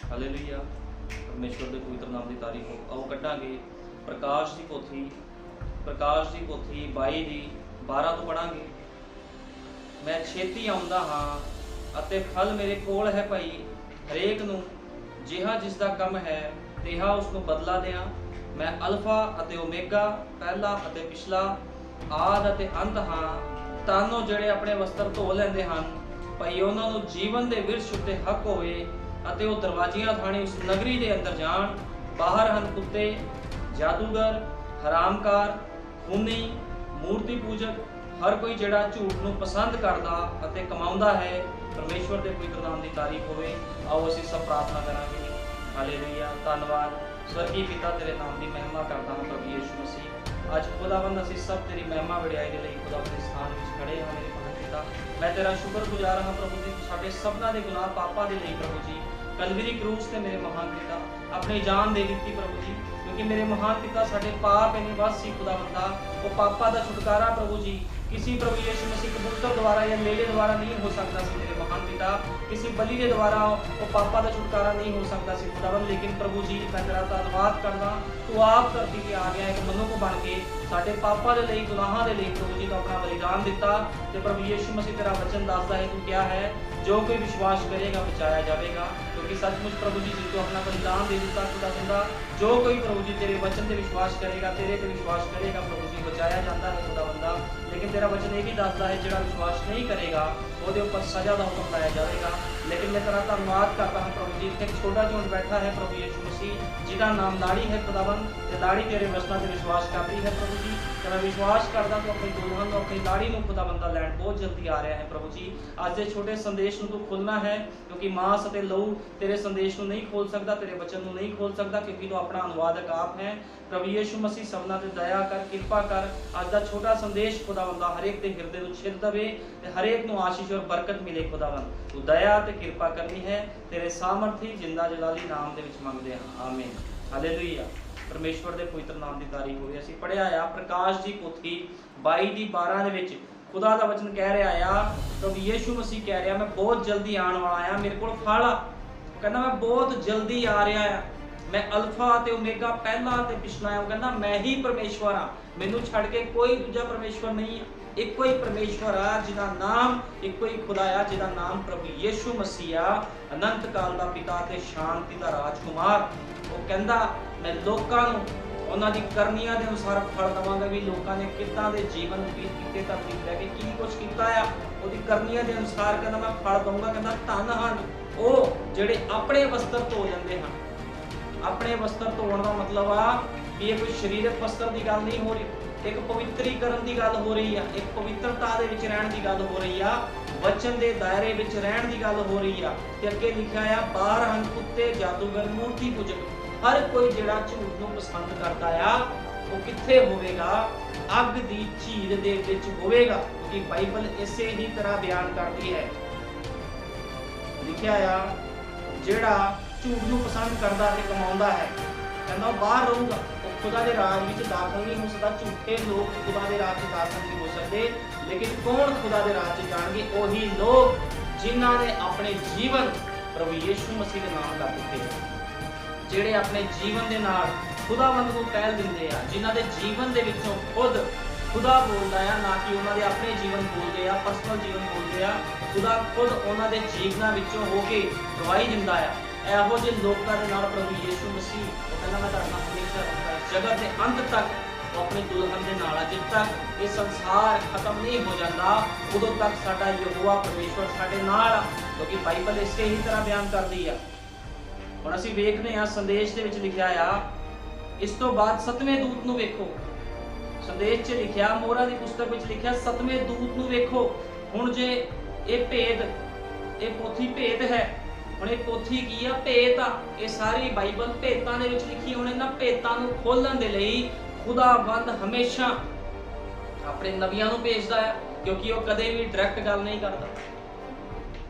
Hallelujah. परमेश्वर के पवित्र नाम की तारीफ हो। आओ कटांगे प्रकाश की पोथी 22 की 12 तो पढ़ांगे। मैं छेती आउंदा हाँ अते फल मेरे कोल है भाई, हरेक नूं जिहा जिसका कम है तिहा उसनूं बदला दियां। मैं अल्फा अते ओमेगा, पहला अते पिछला, आद अते अंत हाँ। तानो ਜਿਹੜੇ ਆਪਣੇ ਵਸਤਰ ਧੋ ਲੈਂਦੇ ਹਨ ਭਾਈ ਉਹਨਾਂ ਨੂੰ ਜੀਵਨ ਦੇ ਵਿਰਸ਼ ਉੱਤੇ ਹੱਕ ਹੋਵੇ ਅਤੇ ਉਹ ਦਰਵਾਜ਼ਿਆਂ ਥਾਣੀ ਉਸ ਨਗਰੀ ਦੇ ਅੰਦਰ ਜਾਣ। ਬਾਹਰ ਹਨ ਕੁੱਤੇ, ਜਾਦੂਗਰ, ਹਰਾਮਕਾਰ, ਖੂਨੀ, ਮੂਰਤੀ ਪੂਜਕ, हर कोई जिहड़ा झूठ नूं पसंद करदा अते कमाउंदा है। परमेश्वर के पवित्र नाम की तारीफ होवे। आओ असीं सब प्रार्थना करांगे। हालेलुया। धन्नवाद स्वर्गीय पिता, तेरे नाम की महिमा करता हाँ प्रभु यीशु मसीह। अज खुदावंद असीं सब तेरी महिमा वडियाई दे लई खुदावंद इस स्थान विच खड़े हाँ मेरे महान पिता। मैं तेरा शुक्रगुजार हाँ प्रभु जी, साडे सबना दे गुनाह पापां दे लई प्रभु जी कलवरी क्रूस ते मेरे महान पिता अपनी जान दे दित्ती प्रभु जी, क्योंकि मेरे महान पिता साडे पाप इन्ने वध सी खुदावंदा, वो पापां दा छुटकारा प्रभु जी किसी प्रभु यीशु मसीह कबूतर द्वारा या मेले द्वारा नहीं हो सकता सी मेरे महान पिता, किसी बलि के द्वारा वो पापा का छुटकारा नहीं हो सकता सी खुदावन। लेकिन प्रभु जी मैं तेरा धन्यवाद करदा, तू आप धरती ते आ गया एक मनुख बन के साडे पापा दे लई गुनाहां दे लई प्रभु जी तो अपना बलिदान दिता। ते प्रभु यीशु मसीह तेरा वचन दसदा है तू क्या है, जो कोई विश्वास करेगा बचाया जाएगा, क्योंकि सचमुच प्रभु जी तू अपना बलिदान दे दिता खुदावंदा। जो कोई प्रभु जी तेरे वचन ते विश्वास करेगा, तेरे ते विश्वास करेगा प्रभु जी बचाया जाता है खुदावंदा। लेकिन तेरा वचन यह भी दसदा है जिहड़ा विश्वास नहीं करेगा ਉਹਦੇ ਉੱਪਰ सज़ा का हुक्म लाया जाएगा। लेकिन मैं तेरा धन्यवाद करता हूँ प्रभु जी, एक छोटा जोन बैठा है प्रभु यीशु मसीह जिसका नाम लाड़ी है खुदावन, ते लाड़ी तेरे वचनां ते विश्वास करती है प्रभु जी। तो मैं विश्वास करदा तू अपनी दुल्हन नूं अपनी लाड़ी नूं खुदावंदा लैण बहुत जल्दी आ रहा है प्रभु जी। अज दे छोटे संदेश नूं तू खोलना है, क्योंकि मांस अते लहू तेरे संदेश नूं नहीं खोल सकता, तेरे वचन नूं नहीं खोल सकता, क्योंकि तू अपना अनुवादक आप है प्रभु यीशु मसीह। सबना ते दया कर, कृपा कर, अज दा छोटा संदेश खुदावंदा हर एक दे हिरदे नूं छिद दवे ते हर एक नूं आशीष और बरकत मिले खुदावन। तू दया ते कृपा करनी है, तेरे सामर्थी जिंदा जलाली नाम दे विच मंगदे हां, आमीन। हालेलुया। परमेश्वर दे पवित्र नाम की तारीफ होवे। असीं पढ़िया आ प्रकाश दी पोथी 22 की 12 दे विच खुदा दा वचन कह रहा आ, प्रभु यीशु मसीह कह रहा मैं बहुत जल्दी आने वाला आ, मेरे कोल फल आ, कहना मैं बहुत जल्दी आ रहा आ, मैं अल्फा ते ओमेगा पहला ते पिछला है। कहना मैं ही परमेश्वर हाँ, मैनू छड़ के कोई दूजा परमेश्वर नहीं है। एक कोई परमेश्वर आ जिसका नाम एक कोई खुदा आ जिसका नाम प्रभु यीशु मसीह आ, अनंत काल का पिता ते शांति का राजकुमार। वो कहंदा मैं लोकां नूं उन्हां दी करनियां दे अनुसार फल दवांगा, भी लोकां ने किदां दे जीवन बीत कीते धरती ते कि की कुछ कीता आ ओदी करनियां दे अनुसार कहंदा मैं फल दूंगा। कहंदा धन हन ओ जिहड़े अपने वस्त्र धो लैंदे हन। अपने वस्त्र धोण का मतलब आ कि ये कोई शरीरक वस्त्र की गल नहीं हो रही, एक पवित्रीकरण की गल हो रही है, एक पवित्रता दे विच रहण की गल हो रही है, वचन के दायरे विच रहण की गल हो रही है। ते अगे लिखा है बाहर हन कुत्ते, जादूगर, मूर्ति पूजक, हर कोई जिहड़ा झूठ नूं पसंद करता आ वो कित्थे होवेगा, अग दी झील दे विच होवेगा, क्योंकि बाइबल इसे ही तरह बयान करती है। लिखा आ जिहड़ा झूठ नूं पसंद करदा ते कमाउंदा है, कहंदा बाहर रहूगा, वो खुदा दे राज विच दाखल नहीं हो सकदा। झूठे लोग खुदा दे राज विच दाखल नहीं हो सकते, लेकिन कौन खुदा दे राज विच जाणगे, ओही लोग जिन्हां ने अपने जीवन प्रभु यीशु मसीह दे नाम कर दित्ते हैं, जिहड़े अपने जीवन दे नाल खुदावंद नूं पहल दिंदे आ, जिन्हां दे जीवन दे विचों खुद खुदा बोलदा है, ना कि उन्हां दे अपने जीवन बोलदे आ, पर्सनल जीवन बोलदे आ। खुदा खुद उन्हां दे जीवनां विचों हो के गवाही दिंदा है। ਇਹੋ ਜਿਹੇ ਲੋਕਾਂ ਦੇ ਨਾਲ ਪ੍ਰਭु ਯੀਸ਼ੂ ਮਸੀਹ ਉਹ ਕਹਿੰਦਾ ਮੈਂ ਤੁਹਾਡਾ ਹਮੇਸ਼ਾ ਰਹੂੰਗਾ, ਜਗਤ ਦੇ ਅੰਤ ਤੱਕ ਉਹ ਆਪਣੀ ਦੁਲਹਨ ਦੇ ਨਾਲ ਆ। ਜਦ ਤੱਕ ਇਹ ਸੰਸਾਰ ਖਤਮ ਨਹੀਂ ਹੋ ਜਾਂਦਾ ਉਦੋਂ ਤੱਕ ਸਾਡਾ ਯਹੋਵਾ ਪਰਮੇਸ਼ਵਰ ਸਾਡੇ ਨਾਲ ਆ, ਕਿਉਂਕਿ ਬਾਈਬਲ ਇਸੇ ਹੀ ਤਰ੍ਹਾਂ ਬਿਆਨ ਕਰਦੀ ਆ। ਹੁਣ ਅਸੀਂ ਵੇਖਦੇ ਆ ਸੰਦੇਸ਼ ਦੇ ਵਿੱਚ ਲਿਖਿਆ ਆ, ਇਸ ਤੋਂ ਬਾਅਦ 7ਵੇਂ ਦੂਤ ਨੂੰ ਵੇਖੋ। ਸੰਦੇਸ਼ 'ਚ ਲਿਖਿਆ, ਮੋਹਰਾਂ ਦੀ ਪੁਸਤਕ ਵਿੱਚ ਲਿਖਿਆ 7ਵੇਂ ਦੂਤ ਨੂੰ ਵੇਖੋ। ਹੁਣ ਜੇ ਇਹ ਭੇਦ, ਇਹ ਪੋਥੀ ਭੇਦ ਹੈ, ਹੁਣ ਇਹ ਪੋਥੀ ਕੀ ਆ, ਭੇਤ ਆ। ਇਹ ਸਾਰੀ ਬਾਈਬਲ ਭੇਤਾਂ ਦੇ ਵਿੱਚ ਲਿਖੀ। ਹੁਣ ਇਹਨਾਂ ਭੇਤਾਂ ਨੂੰ ਖੋਲਣ ਦੇ ਲਈ ਖੁਦਾਵੰਦ ਹਮੇਸ਼ਾ ਆਪਣੇ ਨਬੀਆਂ ਨੂੰ ਭੇਜਦਾ ਹੈ, ਕਿਉਂਕਿ ਉਹ ਕਦੇ ਵੀ ਡਾਇਰੈਕਟ ਗੱਲ ਨਹੀਂ ਕਰਦਾ।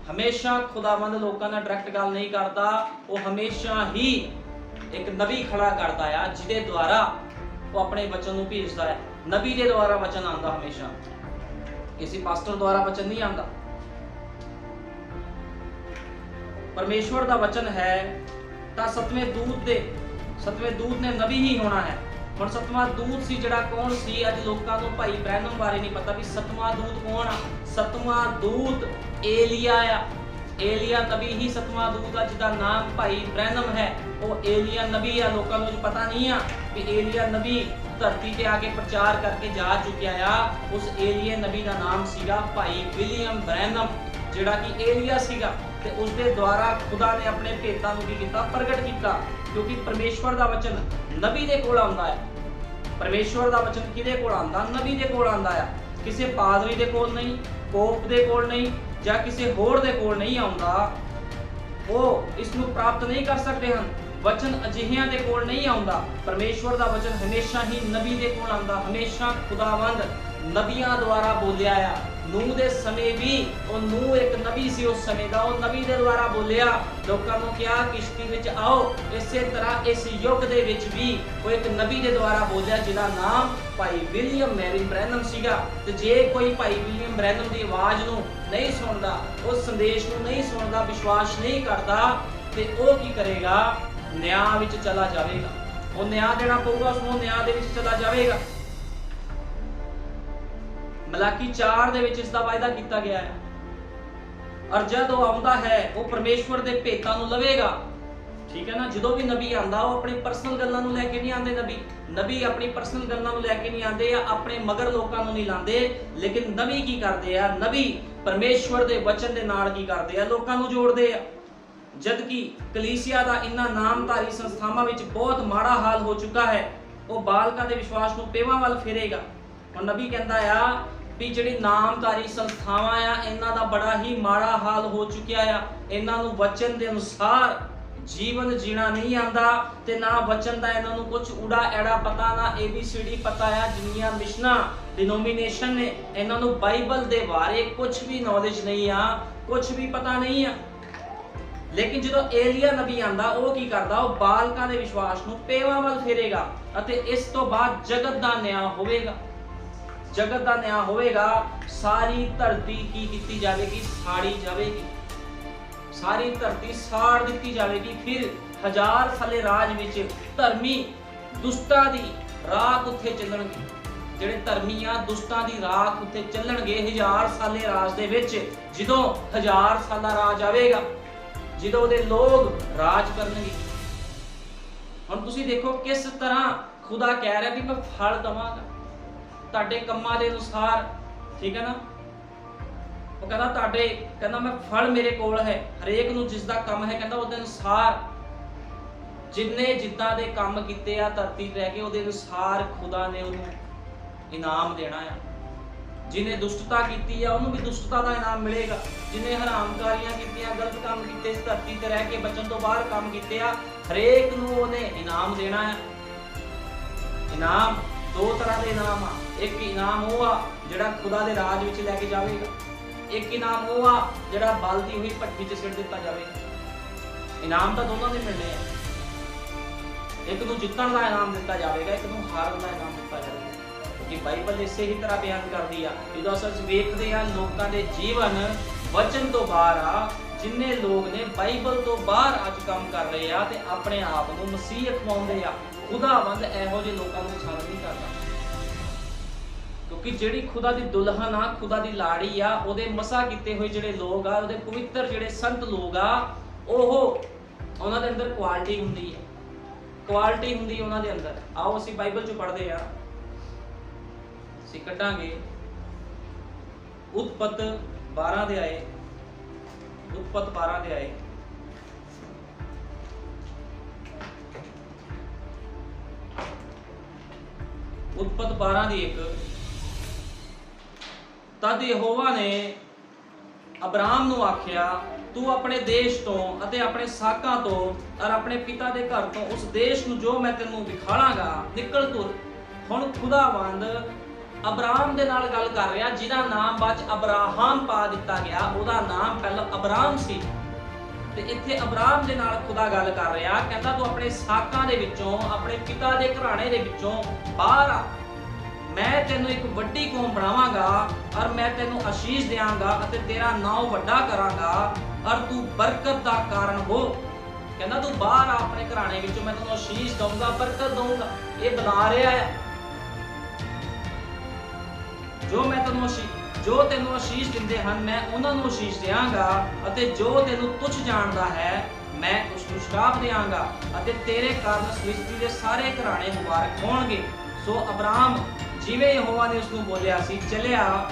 ਹਮੇਸ਼ਾ ਖੁਦਾਵੰਦ ਲੋਕਾਂ ਨਾਲ ਡਾਇਰੈਕਟ ਗੱਲ ਨਹੀਂ ਕਰਦਾ, ਉਹ ਹਮੇਸ਼ਾ ਹੀ ਇੱਕ ਨਬੀ ਖੜਾ ਕਰਦਾ ਆ ਜਿਹਦੇ ਦੁਆਰਾ ਉਹ ਆਪਣੇ ਵਚਨ ਨੂੰ ਭੇਜਦਾ ਹੈ। ਨਬੀ ਦੇ ਦੁਆਰਾ ਵਚਨ ਆਉਂਦਾ ਹਮੇਸ਼ਾ, ਕਿਸੇ ਪਾਸਟਰ ਦੁਆਰਾ वचन नहीं आता। परमेश्वर का वचन है ਤਾਂ ਸਤਵੇਂ ਦੂਤ ਨੇ ਨਬੀ ਹੀ ਹੋਣਾ ਹੈ। ਹੁਣ ਸਤਵਾਂ ਦੂਤ ਸੀ ਜਿਹੜਾ ਕੌਣ ਸੀ? ਅੱਜ ਲੋਕਾਂ ਨੂੰ ਭਾਈ ਬ੍ਰੈਨਮ ਬਾਰੇ ਨਹੀਂ ਪਤਾ ਵੀ ਸਤਵਾਂ ਦੂਤ ਕੌਣ ਆ। ਸਤਵਾਂ ਦੂਤ ਏਲੀਆ ਆ। ਏਲੀਆ ਨਬੀ ਹੀ ਸਤਵਾਂ ਦੂਤ ਆ, ਜਿਹਦਾ ਨਾਮ ਭਾਈ ਬ੍ਰੈਨਮ ਹੈ। ਉਹ ਏਲੀਆ ਨਬੀ ਆ। ਲੋਕਾਂ ਨੂੰ ਪਤਾ ਨਹੀਂ ਆ ਵੀ ਏਲੀਆ ਨਬੀ ਧਰਤੀ ਤੇ ਆ ਕੇ ਪ੍ਰਚਾਰ ਕਰਕੇ ਜਾ ਚੁੱਕਿਆ ਆ। ਉਸ ਏਲੀਆ ਨਬੀ ਦਾ ਨਾਮ ਸੀਗਾ ਭਾਈ ਵਿਲੀਅਮ ਬ੍ਰੈਨਮ, ਜਿਹੜਾ ਕਿ ਏਲੀਆ ਸੀਗਾ, ਤੇ ਉਸ ਦੇ ਦੁਆਰਾ ਖੁਦਾ ਨੇ ਆਪਣੇ ਭੇਤਾਂ ਨੂੰ ਕੀ ਕੀਤਾ? ਪ੍ਰਗਟ ਕੀਤਾ। ਕਿਉਂਕਿ ਪਰਮੇਸ਼ਵਰ ਦਾ ਵਚਨ ਨਬੀ ਦੇ ਕੋਲ ਆਉਂਦਾ ਹੈ। ਪਰਮੇਸ਼ਵਰ ਦਾ ਵਚਨ ਕਿਹਦੇ ਕੋਲ ਆਉਂਦਾ? ਨਬੀ ਦੇ ਕੋਲ ਆਉਂਦਾ ਆ। ਕਿਸੇ ਪਾਦਰੀ ਦੇ ਕੋਲ ਨਹੀਂ, ਪੋਪ ਦੇ ਕੋਲ ਨਹੀਂ, ਜਾਂ ਕਿਸੇ ਹੋਰ ਦੇ ਕੋਲ ਨਹੀਂ ਆਉਂਦਾ। ਉਹ ਇਸ ਨੂੰ ਪ੍ਰਾਪਤ ਨਹੀਂ ਕਰ ਸਕਦੇ ਹਨ। ਵਚਨ ਅਜਿਹਿਆਂ ਦੇ ਕੋਲ ਨਹੀਂ ਆਉਂਦਾ। ਪਰਮੇਸ਼ਵਰ ਦਾ ਵਚਨ ਹਮੇਸ਼ਾ ਹੀ ਨਬੀ ਦੇ ਕੋਲ ਆਉਂਦਾ। ਹਮੇਸ਼ਾ ਖੁਦਾਵੰਦ ਨਬੀਆਂ ਦੁਆਰਾ ਬੋਲਿਆ ਆ। ਨੂਹ ਦੇ ਸਮੇਂ ਵੀ ਉਹ ਨੂਹ ਇੱਕ ਨਬੀ ਸੀ। ਉਸ ਸਮੇਂ ਦਾ ਉਹ ਨਬੀ ਦੇ ਦੁਆਰਾ ਬੋਲਿਆ, ਲੋਕਾਂ ਨੂੰ ਕਿਹਾ ਕਿਸ਼ਤੀ ਵਿੱਚ ਆਓ। ਇਸੇ ਤਰ੍ਹਾਂ ਇਸ ਯੁੱਗ ਦੇ ਵਿੱਚ ਵੀ ਉਹ ਇੱਕ ਨਬੀ ਦੇ ਦੁਆਰਾ ਬੋਲਿਆ, ਜਿਹਦਾ ਨਾਮ ਭਾਈ ਵਿਲੀਅਮ ਮੈਰੀ ਬ੍ਰੈਨਮ ਸੀਗਾ। ਤੇ ਜੇ ਕੋਈ ਭਾਈ ਵਿਲੀਅਮ ਬ੍ਰੈਨਮ ਦੀ ਆਵਾਜ਼ ਨੂੰ ਨਹੀਂ ਸੁਣਦਾ, ਉਸ ਸੰਦੇਸ਼ ਨੂੰ ਨਹੀਂ ਸੁਣਦਾ, ਵਿਸ਼ਵਾਸ ਨਹੀਂ ਕਰਦਾ, ਤੇ ਉਹ ਕੀ ਕਰੇਗਾ? ਨਿਆਂ ਵਿੱਚ ਚਲਾ ਜਾਵੇਗਾ। ਉਹ ਨਿਆਂ ਦੇਣਾ ਪਊਗਾ, ਉਸਨੂੰ ਨਿਆਂ ਦੇ ਵਿੱਚ ਚਲਾ ਜਾਵੇਗਾ। ਮਲਾਕੀ 4 ਦੇ ਵਿੱਚ ਇਸ ਦਾ ਵਾਅਦਾ ਕੀਤਾ ਗਿਆ ਹੈ। ਔਰ ਜਦ ਉਹ ਆਉਂਦਾ ਹੈ, ਉਹ ਪਰਮੇਸ਼ਵਰ ਦੇ ਭੇਤਾਂ ਨੂੰ ਲਵੇਗਾ। ਠੀਕ ਹੈ ਨਾ? ਜਦੋਂ ਵੀ ਨਬੀ ਆਂਦਾ, ਉਹ ਆਪਣੀ ਪਰਸਨਲ ਗੱਲਾਂ ਨੂੰ ਲੈ ਕੇ ਨਹੀਂ ਆਂਦੇ। ਨਬੀ ਆਪਣੀ ਪਰਸਨਲ ਗੱਲਾਂ ਨੂੰ ਲੈ ਕੇ ਨਹੀਂ ਆਂਦੇ, ਆ ਆਪਣੇ ਮਗਰ ਲੋਕਾਂ ਨੂੰ ਨਹੀਂ ਲਾਂਦੇ। ਲੇਕਿਨ ਨਬੀ ਕੀ ਕਰਦੇ ਆ? ਨਬੀ ਪਰਮੇਸ਼ਵਰ ਦੇ ਵਚਨ ਦੇ ਨਾਲ ਕੀ ਕਰਦੇ ਆ? ਲੋਕਾਂ ਨੂੰ ਜੋੜਦੇ ਆ। ਜਦ ਕਿ ਕਲੀਸਿਆ ਦਾ ਇਹਨਾਂ ਨਾਮਧਾਰੀ ਸੰਸਥਾਵਾਂ ਵਿੱਚ ਬਹੁਤ ਮਾੜਾ ਹਾਲ ਹੋ ਚੁੱਕਾ ਹੈ। ਉਹ ਬਾਲਕਾਂ ਦੇ ਵਿਸ਼ਵਾਸ ਨੂੰ ਪੇਵਾਂ ਵੱਲ ਫੇਰੇਗਾ। ਹੁਣ ਨਬੀ ਕਹਿੰਦਾ ਆ ਵੀ ਜਿਹੜੀ ਨਾਮਧਾਰੀ ਸੰਸਥਾਵਾਂ ਆ, ਇਹਨਾਂ ਦਾ ਬੜਾ ਹੀ ਮਾੜਾ ਹਾਲ ਹੋ ਚੁੱਕਿਆ ਆ। ਇਹਨਾਂ ਨੂੰ ਵਚਨ ਦੇ ਅਨੁਸਾਰ ਜੀਵਨ ਜੀਣਾ ਨਹੀਂ ਆਂਦਾ, ਤੇ ਨਾ ਵਚਨ ਦਾ ਇਹਨਾਂ ਨੂੰ ਕੁਝ ਊੜਾ ਐੜਾ ਪਤਾ, ਨਾ ABCD ਪਤਾ ਆ। ਜਿੰਨੀਆਂ ਮਿਸ਼ਨਾਂ ਡਿਨੋਮੀਨੇਸ਼ਨ ਨੇ, ਇਹਨਾਂ ਨੂੰ ਬਾਈਬਲ ਦੇ ਬਾਰੇ ਕੁਝ ਵੀ ਨੌਲੇਜ ਨਹੀਂ ਆ, ਕੁਝ ਵੀ ਪਤਾ ਨਹੀਂ ਆ। ਲੇਕਿਨ ਜਦੋਂ ਏਲੀਆ ਨਬੀ ਆਂਦਾ, ਉਹ ਕੀ ਕਰਦਾ? ਉਹ ਬਾਲਕਾਂ ਦੇ ਵਿਸ਼ਵਾਸ ਨੂੰ ਪੇਵਾਂ ਵੱਲ ਫੇਰੇਗਾ, ਅਤੇ ਇਸ ਤੋਂ ਬਾਅਦ ਜਗਤ ਦਾ ਨਿਆਂ ਹੋਵੇਗਾ। ਜਗਤ ਦਾ ਨਿਆਂ ਹੋਵੇਗਾ। ਸਾਰੀ ਧਰਤੀ ਕੀ ਕੀਤੀ ਜਾਵੇਗੀ? ਸਾੜੀ ਜਾਵੇਗੀ। ਸਾਰੀ ਧਰਤੀ ਸਾੜ ਦਿੱਤੀ ਜਾਵੇਗੀ। ਫਿਰ 1000 ਸਾਲੇ ਰਾਜ ਵਿੱਚ ਧਰਮੀ ਦੁਸ਼ਟਾਂ ਦੀ ਰਾਖ ਉੱਥੇ ਚੱਲਣਗੀ। ਜਿਹੜੇ ਧਰਮੀ ਆ, ਦੁਸ਼ਟਾਂ ਦੀ ਰਾਖ ਉੱਥੇ ਚੱਲਣਗੇ 1000 ਸਾਲੇ ਰਾਜ ਦੇ ਵਿੱਚ। ਜਦੋਂ 1000 ਸਾਲਾ ਰਾਜ ਆਵੇਗਾ, ਜਦੋਂ ਉਹਦੇ ਲੋਕ ਰਾਜ ਕਰਨਗੇ। ਹੁਣ ਤੁਸੀਂ ਦੇਖੋ ਕਿਸ ਤਰ੍ਹਾਂ ਖੁਦਾ ਕਹਿ ਰਿਹਾ ਵੀ ਮੈਂ ਫਲ ਦਵਾਂਗਾ ਤੁਹਾਡੇ ਕੰਮਾਂ ਦੇ ਅਨੁਸਾਰ। ਠੀਕ ਹੈ ਨਾ? ਉਹ ਕਹਿੰਦਾ ਮੈਂ ਫਲ ਮੇਰੇ ਕੋਲ ਹੈ, ਹਰੇਕ ਨੂੰ ਜਿਸ ਦਾ ਕੰਮ ਹੈ, ਕਹਿੰਦਾ ਉਹਦੇ ਅਨੁਸਾਰ। ਜਿੰਨੇ ਜਿੱਦਾਂ ਦੇ ਕੰਮ ਕੀਤੇ ਆ ਧਰਤੀ ਤੇ ਰਹਿ ਕੇ, ਉਹਦੇ ਅਨੁਸਾਰ ਖੁਦਾ ਨੇ ਉਹਨੂੰ ਇਨਾਮ ਦੇਣਾ ਆ। ਜਿਹਨੇ ਦੁਸ਼ਟਤਾ ਕੀਤੀ ਆ, ਉਹਨੂੰ ਵੀ ਦੁਸ਼ਟਤਾ ਦਾ ਇਨਾਮ ਮਿਲੇਗਾ। ਜਿਹਨੇ ਹਰਾਮਕਾਰੀਆਂ ਕੀਤੀਆਂ, ਗਲਤ ਕੰਮ ਕੀਤੇ, ਇਸ ਧਰਤੀ ਤੇ ਰਹਿ ਕੇ ਬਚਨ ਤੋਂ ਬਾਹਰ ਕੰਮ ਕੀਤੇ ਆ, ਹਰੇਕ ਨੂੰ ਉਹਨੇ ਇਨਾਮ ਦੇਣਾ ਆ। ਇਨਾਮ 2 ਤਰ੍ਹਾਂ ਦੇ ਇਨਾਮ ਆ। ਇੱਕ ਇਨਾਮ ਉਹ ਆ ਜਿਹੜਾ ਖੁਦਾ ਦੇ ਰਾਜ ਵਿੱਚ ਲੈ ਕੇ ਜਾਵੇਗਾ। ਇੱਕ ਇਨਾਮ ਉਹ ਆ ਜਿਹੜਾ ਬਲਦੀ ਹੋਈ ਭੱਠੀ 'ਚ ਸਿੱਟ ਦਿੱਤਾ ਜਾਵੇਗਾ। ਇਨਾਮ ਤਾਂ ਦੋਨਾਂ ਦੇ ਮਿਲਣੇ ਆ। ਇੱਕ ਨੂੰ ਜਿੱਤਣ ਦਾ ਇਨਾਮ ਦਿੱਤਾ ਜਾਵੇਗਾ, ਇੱਕ ਨੂੰ ਹਾਰਨ ਦਾ ਇਨਾਮ ਦਿੱਤਾ ਜਾਵੇਗਾ। ਕਿ ਬਾਈਬਲ ਇਸੇ ਹੀ ਤਰ੍ਹਾਂ ਬਿਆਨ ਕਰਦੀ ਆ। ਜਦੋਂ ਅਸੀਂ ਵੇਖਦੇ ਆ ਲੋਕਾਂ ਦੇ ਜੀਵਨ ਵਚਨ ਤੋਂ ਬਾਹਰ ਆ, ਜਿੰਨੇ ਲੋਕ ਨੇ ਬਾਈਬਲ ਤੋਂ ਬਾਹਰ ਅੱਜ ਕੰਮ ਕਰ ਰਹੇ ਆ ਤੇ ਆਪਣੇ ਆਪ ਨੂੰ ਮਸੀਹ ਅਖਵਾਉਂਦੇ ਆ, ਖੁਦਾਵੰਦ ਇਹੋ ਜਿਹੇ ਲੋਕਾਂ ਨੂੰ ਪਸੰਦ ਨਹੀਂ ਕਰਦਾ। ਕਿਉਂਕਿ ਜਿਹੜੀ ਖੁਦਾ ਦੀ ਦੁਲਹਨ ਆ, ਖੁਦਾ ਦੀ ਲਾੜੀ ਆ, ਉਹਦੇ ਮਸਾ ਕੀਤੇ ਹੋਏ ਜਿਹੜੇ ਲੋਕ ਆ, ਉਹਦੇ ਪਵਿੱਤਰ ਜਿਹੜੇ ਸੰਤ ਲੋਕ ਆ, ਉਹਨਾਂ ਦੇ ਅੰਦਰ ਕੁਆਲਿਟੀ ਹੁੰਦੀ ਹੈ। ਕੁਆਲਿਟੀ ਹੁੰਦੀ ਉਹਨਾਂ ਦੇ ਅੰਦਰ। ਆਓ ਅਸੀਂ ਬਾਈਬਲ 'ਚ ਪੜ੍ਹਦੇ ਆ। ਅਸੀਂ ਕੱਢਾਂਗੇ ਉਤਪਤ 12 ਦੇ ਆਏ। ਉਤਪਤ 12 ਦੇ ਆਏ। ਉਤਪਤ 12 ਦੀ 1। ਤਦ ਯਹੋਵਾ ਨੇ ਅਬਰਾਮ ਨੂੰ ਆਖਿਆ, ਤੂੰ ਆਪਣੇ ਦੇਸ਼ ਤੋਂ ਅਤੇ ਆਪਣੇ ਸਾਕਾਂ ਤੋਂ ਔਰ ਆਪਣੇ ਪਿਤਾ ਦੇ ਘਰ ਤੋਂ ਉਸ ਦੇਸ਼ ਨੂੰ ਜੋ ਮੈਂ ਤੈਨੂੰ ਵਿਖਾਲਾਂਗਾ ਨਿਕਲ ਤੁਰ। ਹੁਣ ਖੁਦਾਵੰਦ ਅਬਰਾਮ ਦੇ ਨਾਲ ਗੱਲ ਕਰ ਰਿਹਾ, ਜਿਹਦਾ ਨਾਮ ਬਾਅਦ ਚ ਅਬਰਾਹਮ ਪਾ ਦਿੱਤਾ ਗਿਆ। ਉਹਦਾ ਨਾਮ ਪਹਿਲਾਂ ਅਬਰਾਮ ਸੀ, ਤੇ ਇੱਥੇ ਅਬਰਾਮ ਦੇ ਨਾਲ ਖੁਦਾ ਗੱਲ ਕਰ ਰਿਹਾ। ਕਹਿੰਦਾ ਤੂੰ ਆਪਣੇ ਸਾਕਾਂ ਦੇ ਵਿੱਚੋਂ, ਆਪਣੇ ਪਿਤਾ ਦੇ ਘਰਾਣੇ ਦੇ ਵਿੱਚੋਂ ਬਾਹਰ ਆ। ਮੈਂ ਤੈਨੂੰ ਇੱਕ ਵੱਡੀ ਕੌਮ ਬਣਾਵਾਂਗਾ ਔਰ ਮੈਂ ਤੈਨੂੰ ਆਸ਼ੀਸ਼ ਦਿਆਂਗਾ ਅਤੇ ਤੇਰਾ ਨਾਮ ਵੱਡਾ ਕਰਾਂਗਾ ਔਰ ਤੂੰ ਬਰਕਤ ਦਾ ਕਾਰਨ ਹੋ। ਕਹਿੰਦਾ ਤੂੰ ਬਾਹਰ ਆ ਆਪਣੇ ਘਰਾਣੇ ਵਿੱਚੋਂ, ਮੈਂ ਤੈਨੂੰ ਆਸ਼ੀਸ਼ ਦਊਂਗਾ, ਬਰਕਤ ਦਊਂਗਾ। ਇਹ ਬੁਲਾ ਰਿਹਾ ਹੈ ਜੋ ਤੈਨੂੰ ਆਸ਼ੀਸ਼ ਦਿੰਦੇ ਹਨ ਮੈਂ ਉਹਨਾਂ ਨੂੰ ਆਸ਼ੀਸ਼ ਦਿਆਂਗਾ, ਅਤੇ ਜੋ ਤੈਨੂੰ ਤੁੱਛ ਜਾਣਦਾ ਹੈ ਮੈਂ ਉਸ ਨੂੰ ਸ਼ਰਾਪ ਦਿਆਂਗਾ, ਅਤੇ ਤੇਰੇ ਕਾਰਨ ਸ੍ਰਿਸ਼ਟੀ ਦੇ ਸਾਰੇ ਘਰਾਣੇ ਮੁਬਾਰਕ ਹੋਣਗੇ। ਸੋ ਅਬਰਾਮ ਜਿਵੇਂ ਯਹੋਵਾ ਨੇ ਉਸ ਨੂੰ ਬੋਲਿਆ ਸੀ ਚੱਲਿਆ,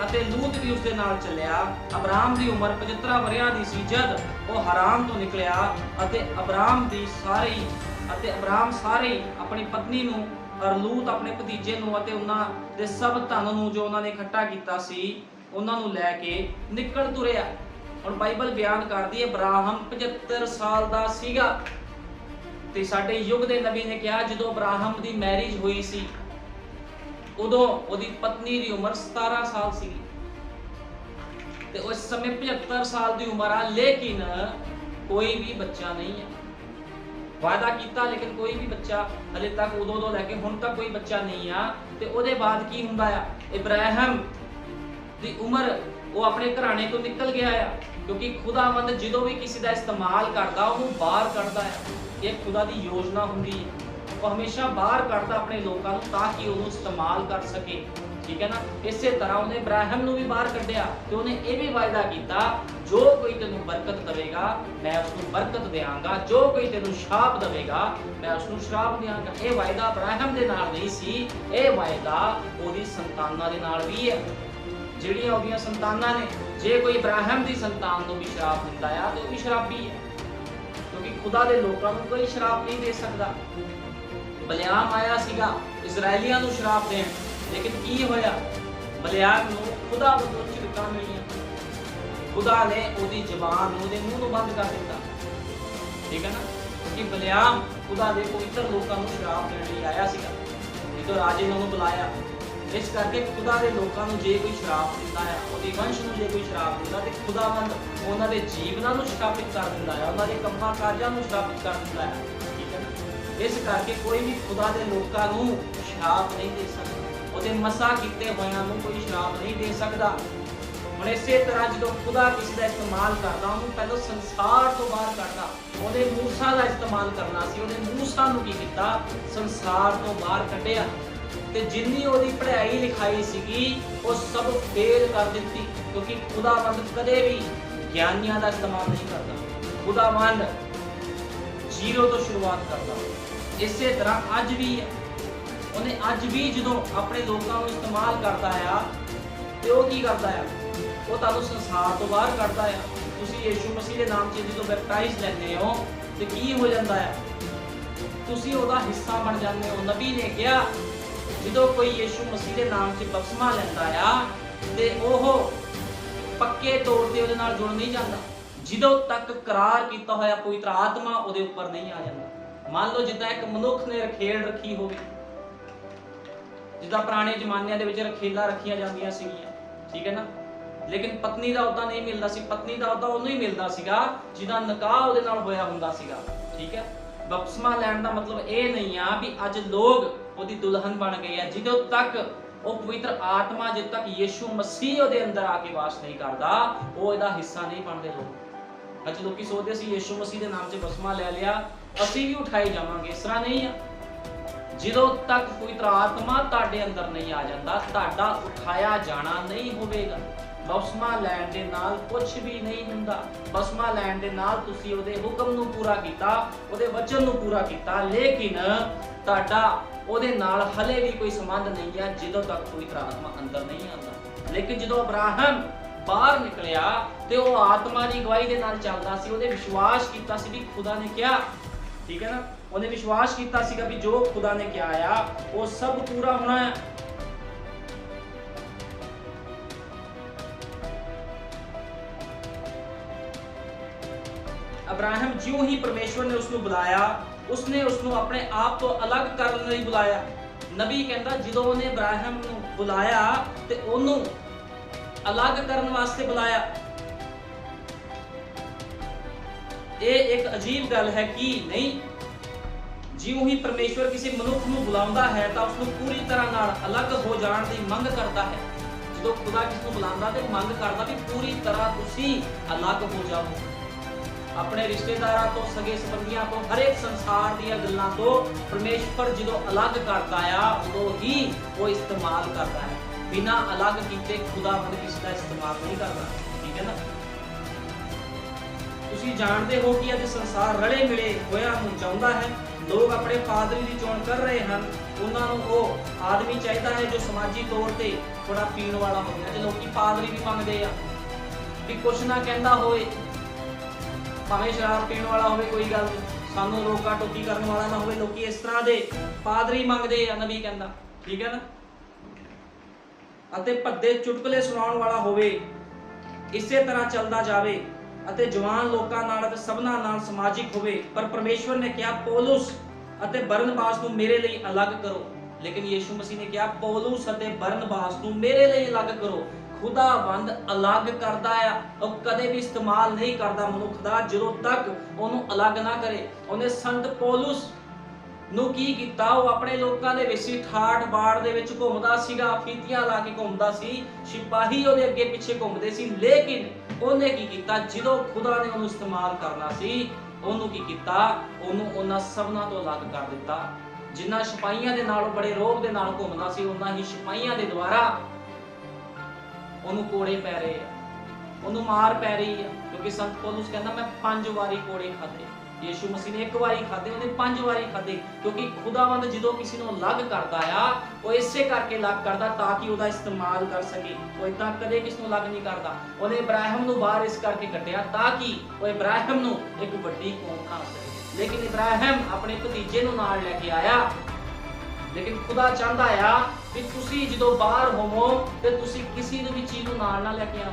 ਅਤੇ ਲੂਤ ਵੀ ਉਸ ਦੇ ਨਾਲ ਚੱਲਿਆ। ਅਬਰਾਮ ਦੀ ਉਮਰ 75 ਵਰ੍ਹਿਆਂ ਦੀ ਸੀ ਜਦ ਉਹ ਹਰਾਨ ਤੋਂ ਨਿਕਲਿਆ, ਅਤੇ ਅਬਰਾਮ ਸਾਰੇ ਆਪਣੀ ਪਤਨੀ ਨੂੰ ਔਰ ਲੂਤ ਆਪਣੇ ਭਤੀਜੇ ਨੂੰ ਅਤੇ ਉਹਨਾਂ ਦੇ ਸਭ ਧਨ ਨੂੰ ਜੋ ਉਹਨਾਂ ਨੇ ਇਕੱਠਾ ਕੀਤਾ ਸੀ ਉਹਨਾਂ ਨੂੰ ਲੈ ਕੇ ਨਿਕਲ ਤੁਰਿਆ। ਹੁਣ ਬਾਈਬਲ ਬਿਆਨ ਕਰਦੀ ਹੈ ਅਬਰਾਹਮ 75 ਸਾਲ ਦਾ ਸੀਗਾ, ਤੇ ਸਾਡੇ ਯੁੱਗ ਦੇ ਨਬੀ ਨੇ ਕਿਹਾ ਜਦੋਂ ਅਬਰਾਹਮ ਦੀ ਮੈਰਿਜ ਹੋਈ ਸੀ ਉਦੋਂ ਉਹਦੀ ਪਤਨੀ ਦੀ ਉਮਰ 17 ਸਾਲ ਸੀ, ਤੇ ਉਸ ਸਮੇਂ 75 ਸਾਲ ਦੀ ਉਮਰ ਆ, ਲੇਕਿਨ ਕੋਈ ਵੀ ਬੱਚਾ ਨਹੀਂ ਹੈ। ਵਾਅਦਾ ਕੀਤਾ ਲੇਕਿਨ ਕੋਈ ਵੀ ਬੱਚਾ ਹਲੇ ਤੱਕ ਉਦੋਂ ਤੋਂ ਲੈ ਕੇ ਹੁਣ ਤੱਕ ਕੋਈ ਬੱਚਾ ਨਹੀਂ ਆ। ਤੇ ਉਹਦੇ ਬਾਅਦ ਕੀ ਹੁੰਦਾ ਆ, ਇਬਰਾਹਿਮ ਦੀ ਉਮਰ ਉਹ ਆਪਣੇ ਘਰਾਣੇ ਤੋਂ ਨਿਕਲ ਗਿਆ ਆ, ਕਿਉਂਕਿ ਖੁਦਾਵੰਦ ਜਦੋਂ ਵੀ ਕਿਸੇ ਦਾ ਇਸਤੇਮਾਲ ਕਰਦਾ ਉਹਨੂੰ ਬਾਹਰ ਕੱਢਦਾ ਹੈ। ਇਹ ਖੁਦਾ ਦੀ ਯੋਜਨਾ ਹੁੰਦੀ ਹੈ, ਉਹ ਹਮੇਸ਼ਾ ਬਾਹਰ ਕੱਢਦਾ ਆਪਣੇ ਲੋਕਾਂ ਨੂੰ ਤਾਂ ਕਿ ਉਹਨੂੰ ਇਸਤੇਮਾਲ ਕਰ ਸਕੇ, ਠੀਕ ਹੈ ਨਾ। ਇਸੇ ਤਰ੍ਹਾਂ ਉਹਨੇ ਇਬਰਾਹਿਮ ਨੂੰ ਵੀ ਬਾਹਰ ਕੱਢਿਆ, ਤੇ ਉਹਨੇ ਇਹ ਵੀ ਵਾਅਦਾ ਕੀਤਾ ਜੋ ਕੋਈ ਤੈਨੂੰ ਬਰਕਤ ਦੇਵੇਗਾ ਮੈਂ ਉਸ ਨੂੰ ਬਰਕਤ ਦੇਵਾਂਗਾ, ਜੋ ਕੋਈ ਤੈਨੂੰ ਸ਼ਰਾਪ ਦੇਵੇਗਾ ਮੈਂ ਉਸ ਨੂੰ ਸ਼ਰਾਪ ਦੇਵਾਂਗਾ। ਇਹ ਵਾਅਦਾ ਇਬਰਾਹਿਮ ਦੇ ਨਾਲ ਨਹੀਂ ਸੀ, ਇਹ ਵਾਅਦਾ ਉਹਦੀ ਸੰਤਾਨਾਂ ਦੇ ਨਾਲ ਵੀ ਹੈ, ਜਿਹੜੀਆਂ ਉਹਦੀਆਂ ਸੰਤਾਨਾਂ ਨੇ। ਜੇ ਕੋਈ ਇਬਰਾਹਿਮ ਦੀ ਸੰਤਾਨ ਨੂੰ ਵੀ ਸ਼ਰਾਪ ਦਿੰਦਾ ਆ ਤੇ ਉਹ ਵੀ ਸ਼ਰਾਬੀ ਹੈ, ਕਿਉਂਕਿ ਖੁਦਾ ਦੇ ਲੋਕਾਂ ਨੂੰ ਕੋਈ ਸ਼ਰਾਪ ਨਹੀਂ ਦੇ ਸਕਦਾ। ਬਲਿਆਮ ਆਇਆ ਸੀਗਾ ਇਜ਼ਰਾਈਲੀਆਂ ਨੂੰ ਸ਼ਰਾਪ ਦੇਣ, ਲੇਕਿਨ ਕੀ ਹੋਇਆ, ਬਲਿਆਮ ਨੂੰ ਖੁਦਾ ਵੱਲੋਂ ਝਿੜਕਾਂ ਮਿਲੀਆਂ, ਖੁਦਾ ਨੇ ਉਹਦੀ ਜ਼ਬਾਨ ਨੂੰ, ਉਹਦੇ ਮੂੰਹ ਨੂੰ ਬੰਦ ਕਰ ਦਿੱਤਾ, ਠੀਕ ਹੈ ਨਾ। ਕਿ ਬਲਿਆਮ ਖੁਦਾ ਦੇ ਪਵਿੱਤਰ ਲੋਕਾਂ ਨੂੰ ਸ਼ਰਾਪ ਦੇਣ ਲਈ ਆਇਆ ਸੀਗਾ, ਜਦੋਂ ਰਾਜੇ ਨੇ ਉਹਨੂੰ ਬੁਲਾਇਆ। ਇਸ ਕਰਕੇ ਖੁਦਾ ਦੇ ਲੋਕਾਂ ਨੂੰ ਜੇ ਕੋਈ ਸ਼ਰਾਪ ਦਿੰਦਾ ਹੈ, ਉਹਦੇ ਵੰਸ਼ ਨੂੰ ਜੇ ਕੋਈ ਸ਼ਰਾਪ ਦਿੰਦਾ ਤੇ ਖੁਦਾਵੰਦ ਉਹਨਾਂ ਦੇ ਜੀਵਨਾਂ ਨੂੰ ਸ਼ਰਾਪਿਤ ਕਰ ਦਿੰਦਾ ਹੈ, ਉਹਨਾਂ ਦੇ ਕੰਮਾਂ ਕਾਜਾਂ ਨੂੰ ਸ਼ਰਾਪਿਤ ਕਰ ਦਿੰਦਾ ਹੈ, ਠੀਕ ਹੈ ਨਾ। ਇਸ ਕਰਕੇ ਕੋਈ ਵੀ ਖੁਦਾ ਦੇ ਲੋਕਾਂ ਨੂੰ ਸ਼ਰਾਪ ਨਹੀਂ ਦੇ ਸਕਦਾ, ਉਹਦੇ ਮਸਾ ਕੀਤੇ ਹੋਇਆਂ ਨੂੰ ਕੋਈ ਸ਼ਰਾਪ ਨਹੀਂ ਦੇ ਸਕਦਾ। ਹੁਣ ਇਸੇ ਤਰ੍ਹਾਂ ਜਦੋਂ ਖੁਦਾ ਕਿਸੇ ਦਾ ਇਸਤੇਮਾਲ ਕਰਦਾ ਉਹਨੂੰ ਪਹਿਲਾਂ ਸੰਸਾਰ ਤੋਂ ਬਾਹਰ ਕੱਢਦਾ। ਉਹਨੇ ਮੂਸਾ ਦਾ ਇਸਤੇਮਾਲ ਕਰਨਾ ਸੀ, ਉਹਨੇ ਮੂਸਾ ਨੂੰ ਕੀ ਕੀਤਾ, ਸੰਸਾਰ ਤੋਂ ਬਾਹਰ ਕੱਢਿਆ, ਤੇ ਜਿੰਨੀ ਉਹਦੀ ਪੜ੍ਹਾਈ ਲਿਖਾਈ ਸੀਗੀ ਉਹ ਸਭ ਫੇਲ ਕਰ ਦਿੱਤੀ, ਕਿਉਂਕਿ ਖੁਦਾਵੰਦ ਕਦੇ ਵੀ ਗਿਆਨੀਆਂ ਦਾ ਇਸਤੇਮਾਲ ਨਹੀਂ ਕਰਦਾ, ਖੁਦਾਵੰਦ ਜ਼ੀਰੋ ਤੋਂ ਸ਼ੁਰੂਆਤ ਕਰਦਾ। ਇਸੇ ਤਰ੍ਹਾਂ ਅੱਜ ਵੀ ਹੈ, ਉਹਨੇ ਅੱਜ ਵੀ ਜਦੋਂ ਆਪਣੇ ਲੋਕਾਂ ਨੂੰ ਇਸਤੇਮਾਲ ਕਰਦਾ ਆ ਤੇ ਉਹ ਕੀ ਕਰਦਾ ਆ, ਉਹ ਤੁਹਾਨੂੰ ਸੰਸਾਰ ਤੋਂ ਬਾਹਰ ਕੱਢਦਾ ਆ। ਤੁਸੀਂ ਯਿਸੂ ਮਸੀਹ ਦੇ ਨਾਮ 'ਚ ਜਦੋਂ ਬੈਪਟਾਈਜ਼ ਲੈਂਦੇ ਹੋ ਤੇ ਕੀ ਹੋ ਜਾਂਦਾ ਆ, ਤੁਸੀਂ ਉਹਦਾ ਹਿੱਸਾ ਬਣ ਜਾਂਦੇ ਹੋ। ਨਬੀ ਨੇ ਕਿਹਾ ਜਦੋਂ ਕੋਈ ਯਿਸੂ ਮਸੀਹ ਦੇ ਨਾਮ 'ਚ ਬਪਤਿਸਮਾ ਲੈਂਦਾ ਆ ਤੇ ਉਹ ਪੱਕੇ ਤੌਰ ਤੇ ਉਹਦੇ ਨਾਲ ਜੁੜ ਨਹੀਂ ਜਾਂਦਾ ਜਦੋਂ ਤੱਕ ਕਰਾਰ ਕੀਤਾ ਹੋਇਆ ਪਵਿੱਤਰ ਆਤਮਾ ਉਹਦੇ ਉੱਪਰ ਨਹੀਂ ਆ ਜਾਂਦਾ। ਮੰਨ ਲਓ ਜਿੱਦਾਂ ਇੱਕ ਮਨੁੱਖ ਨੇ ਰਖੇਲ ਰੱਖੀ ਹੋਵੇ, ਜਿੱਦਾਂ ਪੁਰਾਣੇ ਜ਼ਮਾਨਿਆਂ ਦੇ ਵਿੱਚ ਰਖੇਲਾਂ ਰੱਖੀਆਂ ਜਾਂਦੀਆਂ ਸੀਗੀਆਂ, ਠੀਕ ਹੈ ਨਾ, ਲੇਕਿਨ ਪਤਨੀ ਦਾ ਉਹਦਾ ਨਹੀਂ ਮਿਲਦਾ ਸੀ। ਪਤਨੀ ਦਾ ਉਹਦਾ ਉਹਨੂੰ ਹੀ ਮਿਲਦਾ ਸੀਗਾ ਜਿਹਦਾ ਨਿਕਾਹ ਉਹਦੇ ਨਾਲ ਹੋਇਆ ਹੁੰਦਾ ਸੀਗਾ, ਠੀਕ ਹੈ। ਬਪਤਿਸਮਾ ਲੈਣ ਦਾ ਮਤਲਬ ਇਹ ਨਹੀਂ ਆ ਵੀ ਅੱਜ ਲੋਕ ਉਹਦੀ ਦੁਲਹਨ ਬਣ ਗਏ ਆ। ਜਦੋਂ ਤੱਕ ਉਹ ਪਵਿੱਤਰ ਆਤਮਾ, ਜਦ ਤੱਕ ਯਿਸੂ ਮਸੀਹ ਉਹਦੇ ਅੰਦਰ ਆ ਕੇ ਵਾਸ ਨਹੀਂ ਕਰਦਾ, ਉਹ ਇਹਦਾ ਹਿੱਸਾ ਨਹੀਂ ਬਣਦੇ ਲੋਕ। ਅੱਜ ਲੋਕੀ ਸੋਚਦੇ ਸੀ ਯਿਸੂ ਮਸੀਹ ਦੇ ਨਾਮ 'ਚ ਬਪਤਿਸਮਾ ਲੈ ਲਿਆ ਅਸੀਂ ਵੀ ਉਠਾਏ ਜਾਵਾਂਗੇ, ਇਸ ਤਰ੍ਹਾਂ ਨਹੀਂ ਆ। ਜਦੋਂ ਤੱਕ ਪਵਿੱਤਰ ਆਤਮਾ ਤੁਹਾਡੇ ਅੰਦਰ ਨਹੀਂ ਆ ਜਾਂਦਾ, ਤੁਹਾਡਾ ਉਠਾਇਆ ਜਾਣਾ ਨਹੀਂ ਹੋਵੇਗਾ। ਬਪਤਿਸਮਾ ਲੈਣ ਦੇ ਨਾਲ ਕੁਝ ਵੀ ਨਹੀਂ ਹੁੰਦਾ। ਬਪਤਿਸਮਾ ਲੈਣ ਦੇ ਨਾਲ ਤੁਸੀਂ ਉਹਦੇ ਹੁਕਮ ਨੂੰ ਪੂਰਾ ਕੀਤਾ, ਉਹਦੇ ਵਚਨ ਨੂੰ ਪੂਰਾ ਕੀਤਾ, ਲੇਕਿਨ ਤੁਹਾਡਾ ਉਹਦੇ ਨਾਲ ਹਲੇ ਵੀ ਕੋਈ ਸੰਬੰਧ ਨਹੀਂ ਹੈ ਜਦੋਂ ਤੱਕ ਪਵਿੱਤਰ ਆਤਮਾ ਅੰਦਰ ਨਹੀਂ ਆਉਂਦਾ। ਲੇਕਿਨ ਜਦੋਂ ਅਬਰਾਹਮ ਬਾਹਰ ਨਿਕਲਿਆ ਤੇ ਉਹ ਆਤਮਾ ਦੀ ਗਵਾਹੀ ਦੇ ਨਾਲ ਚੱਲਦਾ ਸੀ, ਉਹਦੇ ਵਿਸ਼ਵਾਸ ਕੀਤਾ ਸੀ ਵੀ ਖੁਦਾ ਨੇ ਕਿਹਾ, ਠੀਕ ਹੈ ਨਾ, ਉਹਨੇ ਵਿਸ਼ਵਾਸ ਕੀਤਾ ਸੀਗਾ ਵੀ ਜੋ ਖੁਦਾ ਨੇ ਕਿਹਾ ਆ ਉਹ ਸਭ ਪੂਰਾ ਹੋਣਾ ਹੈ। ਅਬਰਾਹਮ ਜਿਉਂ ਹੀ ਪਰਮੇਸ਼ਵਰ ਨੇ ਉਸ ਨੂੰ ਬੁਲਾਇਆ, ਉਸਨੇ ਉਸ ਨੂੰ ਆਪਣੇ ਆਪ ਤੋਂ ਅਲੱਗ ਕਰਨ ਲਈ ਬੁਲਾਇਆ। ਨਬੀ ਕਹਿੰਦਾ ਜਦੋਂ ਉਹਨੇ ਅਬਰਾਹਮ ਨੂੰ ਬੁਲਾਇਆ ਤੇ ਉਹਨੂੰ ਅਲੱਗ ਕਰਨ ਵਾਸਤੇ ਬੁਲਾਇਆ। ਇਹ ਇੱਕ ਅਜੀਬ ਗੱਲ ਹੈ ਕਿ ਨਹੀਂ, ਜਿਉਂ ਹੀ ਪਰਮੇਸ਼ਵਰ ਕਿਸੇ ਮਨੁੱਖ ਨੂੰ ਬੁਲਾਉਂਦਾ ਹੈ ਤਾਂ ਉਸ ਨੂੰ ਪੂਰੀ ਤਰ੍ਹਾਂ ਨਾਲ ਅਲੱਗ ਹੋ ਜਾਣ ਦੀ ਮੰਗ ਕਰਦਾ ਹੈ। ਜਦੋਂ ਖੁਦਾ ਕਿਸ ਨੂੰ ਬੁਲਾਉਂਦਾ ਤੇ ਮੰਗ ਕਰਦਾ ਵੀ ਪੂਰੀ ਤਰ੍ਹਾਂ ਤੁਸੀਂ ਅਲੱਗ ਹੋ ਜਾਓ। ਆਪਣੇ ਰਿਸ਼ਤੇਦਾਰਾਂ ਤੋਂ, ਸਗੇ ਸੰਬੰਧੀਆਂ ਤੋਂ, ਹਰ ਇੱਕ ਸੰਸਾਰ ਦੀਆਂ ਗੱਲਾਂ ਤੋਂ ਪਰਮੇਸ਼ਵਰ ਜਦੋਂ ਅਲੱਗ ਕਰਦਾ ਆ ਉਦੋਂ ਹੀ ਉਹ ਇਸਤੇਮਾਲ ਕਰਦਾ ਹੈ। ਬਿਨਾਂ ਅਲੱਗ ਕੀਤੇ ਖੁਦਾਵੰਦ ਕਿਸ ਦਾ ਇਸਤੇਮਾਲ ਨਹੀਂ ਕਰਦਾ। ਠੀਕ ਹੈ ਨਾ। ਤੁਸੀਂ ਜਾਣਦੇ ਹੋ ਕਿ ਅੱਜ ਸੰਸਾਰ ਰਲੇ ਮਿਲੇ ਹੋਇਆ ਨੂੰ ਚਾਹੁੰਦਾ ਹੈ। ਲੋਕ ਆਪਣੇ ਪਾਦਰੀ ਦੀ ਚੋਣ ਕਰ ਰਹੇ ਹਨ। ਉਹਨਾਂ ਨੂੰ ਉਹ ਆਦਮੀ ਚਾਹੀਦਾ ਹੈ ਜੋ ਸਮਾਜੀ ਤੌਰ ਤੇ ਥੋੜਾ ਪੀਣ ਵਾਲਾ ਹੋਵੇ। ਅੱਜ ਲੋਕੀ ਪਾਦਰੀ ਵੀ ਮੰਗਦੇ ਆ ਵੀ ਕੁਛ ਨਾ ਕਹਿੰਦਾ ਹੋਵੇ, ਭਾਵੇਂ ਸ਼ਰਾਬ ਪੀਣ ਵਾਲਾ ਹੋਵੇ ਕੋਈ ਗੱਲ ਨਹੀਂ, ਸਾਨੂੰ ਰੋਕਾ ਟੋਕੀ ਕਰਨ ਵਾਲਾ ਨਾ ਹੋਵੇ। ਲੋਕੀ ਇਸ ਤਰ੍ਹਾਂ ਦੇ ਪਾਦਰੀ ਮੰਗਦੇ ਆ, ਨਬੀ ਕਹਿੰਦਾ। ਠੀਕ ਹੈ ਨਾ। ਅਤੇ ਭੱਦੇ ਚੁਟਕਲੇ ਸੁਣਾਉਣ ਵਾਲਾ ਹੋਵੇ। ਇਸੇ ਤਰ੍ਹਾਂ ਚੱਲਦਾ ਜਾਵੇ ਅਤੇ ਜਵਾਨ ਲੋਕਾਂ ਨਾਲ ਅਤੇ ਸਭਨਾਂ ਨਾਲ ਸਮਾਜਿਕ ਹੋਵੇ। ਪਰ ਪਰਮੇਸ਼ਵਰ ਨੇ ਕਿਹਾ ਪੌਲੁਸ ਅਤੇ ਬਰਨਬਾਸ ਨੂੰ ਮੇਰੇ ਲਈ ਅਲੱਗ ਕਰੋ। ਲੇਕਿਨ ਯੀਸ਼ੂ ਮਸੀਹ ਨੇ ਕਿਹਾ ਪੌਲੁਸ ਅਤੇ ਬਰਨਬਾਸ ਨੂੰ ਮੇਰੇ ਲਈ ਅਲੱਗ ਕਰੋ। ਖੁਦਾਵੰਦ ਅਲੱਗ ਕਰਦਾ ਆ, ਉਹ ਕਦੇ ਵੀ ਇਸਤੇਮਾਲ ਨਹੀਂ ਕਰਦਾ ਮਨੁੱਖ ਦਾ ਜਦੋਂ ਤੱਕ ਉਹਨੂੰ ਅਲੱਗ ਨਾ ਕਰੇ। ਉਹਨੇ ਸੰਤ ਪੌਲੁਸ ਨੂੰ ਕੀ ਕੀਤਾ? ਉਹ ਆਪਣੇ ਲੋਕਾਂ ਦੇ ਵਿੱਚ ਠਾਠ ਬਾੜ ਦੇ ਵਿੱਚ ਘੁੰਮਦਾ ਸੀਗਾ, ਫੀਤੀਆਂ ਲਾ ਕੇ ਘੁੰਮਦਾ ਸੀ, ਸਿਪਾਹੀ ਉਹਦੇ ਅੱਗੇ ਪਿੱਛੇ ਘੁੰਮਦੇ ਸੀ। ਲੇਕਿਨ ਉਹਨੇ ਕੀ ਕੀਤਾ? ਜਦੋਂ ਖੁਦਾ ਨੇ ਉਹਨੂੰ ਇਸਤੇਮਾਲ ਕਰਨਾ ਸੀ, ਉਹਨੂੰ ਕੀ ਕੀਤਾ? ਉਹਨੂੰ ਉਹਨਾਂ ਸਭਨਾਂ ਤੋਂ ਅਲੱਗ ਕਰ ਦਿੱਤਾ। ਜਿਨ੍ਹਾਂ ਸਿਪਾਹੀਆਂ ਦੇ ਨਾਲ ਬੜੇ ਰੋਹਬ ਦੇ ਨਾਲ ਘੁੰਮਦਾ ਸੀ, ਉਹਨਾਂ ਹੀ ਸਿਪਾਹੀਆਂ ਦੇ ਦੁਆਰਾ ਉਹਨੂੰ ਕੋੜੇ ਪੈ ਰਹੇ ਆ, ਉਹਨੂੰ ਮਾਰ ਪੈ ਰਹੀ ਆ। ਕਿਉਂਕਿ ਸੰਤ ਪੌਲੁਸ ਕਹਿੰਦਾ ਮੈਂ 5 ਵਾਰੀ ਕੋੜੇ ਖਾਦੇ। ਯੀਸ਼ੂ ਮਸੀਹ ਨੇ 1 ਵਾਰੀ ਖਾਦੇ, ਉਹਨੇ 5 ਵਾਰੀ ਖਾਦੇ। ਕਿਉਂਕਿ ਖੁਦਾਵੰਦ ਜਦੋਂ ਕਿਸੇ ਨੂੰ ਅਲੱਗ ਕਰਦਾ ਆ, ਉਹ ਇਸੇ ਕਰਕੇ ਅਲੱਗ ਕਰਦਾ ਤਾਂ ਕਿ ਉਹਦਾ ਇਸਤੇਮਾਲ ਕਰ ਸਕੇ। ਉਹ ਇਦਾਂ ਕਦੇ ਕਿਸ ਨੂੰ ਅਲੱਗ ਨਹੀਂ ਕਰਦਾ। ਉਹਨੇ ਇਬਰਾਹਿਮ ਨੂੰ ਬਾਹਰ ਇਸ ਕਰਕੇ ਕੱਢਿਆ ਤਾਂ ਕਿ ਉਹ ਇਬਰਾਹਿਮ ਨੂੰ ਇੱਕ ਵੱਡੀ ਕੌਮ ਬਣਾ ਸਕੇ। ਲੇਕਿਨ ਇਬਰਾਹਿਮ ਆਪਣੇ ਭਤੀਜੇ ਨੂੰ ਨਾਲ ਲੈ ਕੇ ਆਇਆ। ਲੇਕਿਨ ਖੁਦਾ ਚਾਹੁੰਦਾ ਆ ਕਿ ਤੁਸੀਂ ਜਦੋਂ ਬਾਹਰ ਹੋਵੋ ਤੇ ਤੁਸੀਂ ਕਿਸੇ ਨੂੰ ਵੀ ਚੀਜ਼ ਨੂੰ ਨਾਲ ਨਾ ਲੈ ਕੇ ਆਓ।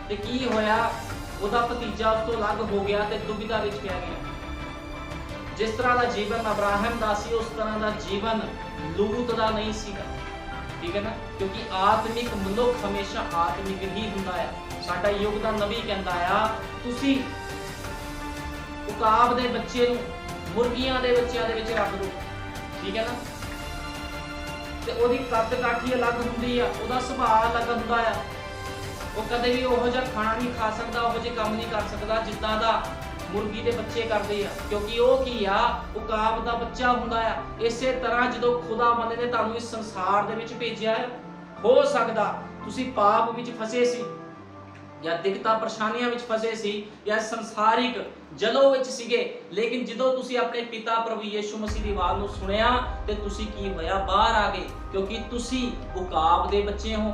ਤੇ ਕੀ ਹੋਇਆ? ਉਹਦਾ ਭਤੀਜਾ ਉਸ ਤੋਂ ਅਲੱਗ ਹੋ ਗਿਆ ਤੇ ਦੁਬਿਧਾ ਵਿੱਚ ਪੈ ਗਿਆ। ਜਿਸ ਤਰ੍ਹਾਂ ਦਾ ਜੀਵਨ ਅਬਰਾਹਮ ਦਾ ਸੀ, ਉਸ ਤਰ੍ਹਾਂ ਦਾ ਜੀਵਨ ਲੂਤ ਦਾ ਨਹੀਂ ਸੀਗਾ। ਠੀਕ ਹੈ ਨਾ। ਕਿਉਂਕਿ ਆਤਮਿਕ ਮਨੁੱਖ ਹਮੇਸ਼ਾ ਆਤਮਿਕ ਹੀ ਹੁੰਦਾ ਹੈ। ਸਾਡਾ ਯੁੱਗ ਦਾ ਨਬੀ ਕਹਿੰਦਾ ਆ ਤੁਸੀਂ ਉਕਾਬ ਦੇ ਬੱਚੇ ਨੂੰ ਮੁਰਗੀਆਂ ਦੇ ਬੱਚਿਆਂ ਦੇ ਵਿੱਚ ਰੱਖ ਦਿਓ। ਠੀਕ ਹੈ ਨਾ। ਤੇ ਉਹਦੀ ਕੱਦ ਕਾਠੀ ਅਲੱਗ ਹੁੰਦੀ ਆ, ਉਹਦਾ ਸੁਭਾਅ ਅਲੱਗ ਹੁੰਦਾ ਆ। ਉਹ ਕਦੇ ਵੀ ਉਹੋ ਜਿਹਾ ਖਾਣਾ ਨਹੀਂ ਖਾ ਸਕਦਾ, ਉਹੋ ਜਿਹੇ ਕੰਮ ਨਹੀਂ ਕਰ ਸਕਦਾ ਜਿੱਦਾਂ ਦਾ ਮੁਰਗੀ ਦੇ ਬੱਚੇ ਕਰਦੇ ਆ। ਕਿਉਂਕਿ ਉਹ ਕੀ ਆ? ਉਕਾਬ ਦਾ ਬੱਚਾ ਹੁੰਦਾ ਆ। ਇਸੇ ਤਰ੍ਹਾਂ ਜਦੋਂ ਖੁਦਾਵੰਦ ਨੇ ਤੁਹਾਨੂੰ ਇਸ ਸੰਸਾਰ ਦੇ ਵਿੱਚ ਭੇਜਿਆ ਹੈ, ਹੋ ਸਕਦਾ ਤੁਸੀਂ ਪਾਪ ਵਿੱਚ ਫਸੇ ਸੀ ਜਾਂ ਦਿੱਕਤਾਂ ਪਰੇਸ਼ਾਨੀਆਂ ਵਿੱਚ ਫਸੇ ਸੀ ਜਾਂ ਸੰਸਾਰਿਕ ਜਲੋ ਵਿੱਚ ਸੀਗੇ। ਲੇਕਿਨ ਜਦੋਂ ਤੁਸੀਂ ਆਪਣੇ ਪਿਤਾ ਪ੍ਰਭੂ ਯੀਸ਼ੂ ਮਸੀਹ ਦੀ ਆਵਾਜ਼ ਨੂੰ ਸੁਣਿਆ ਤੇ ਤੁਸੀਂ ਕੀ ਹੋਇਆ? ਬਾਹਰ ਆ ਗਏ। ਕਿਉਂਕਿ ਤੁਸੀਂ ਉਕਾਬ ਦੇ ਬੱਚੇ ਹੋ।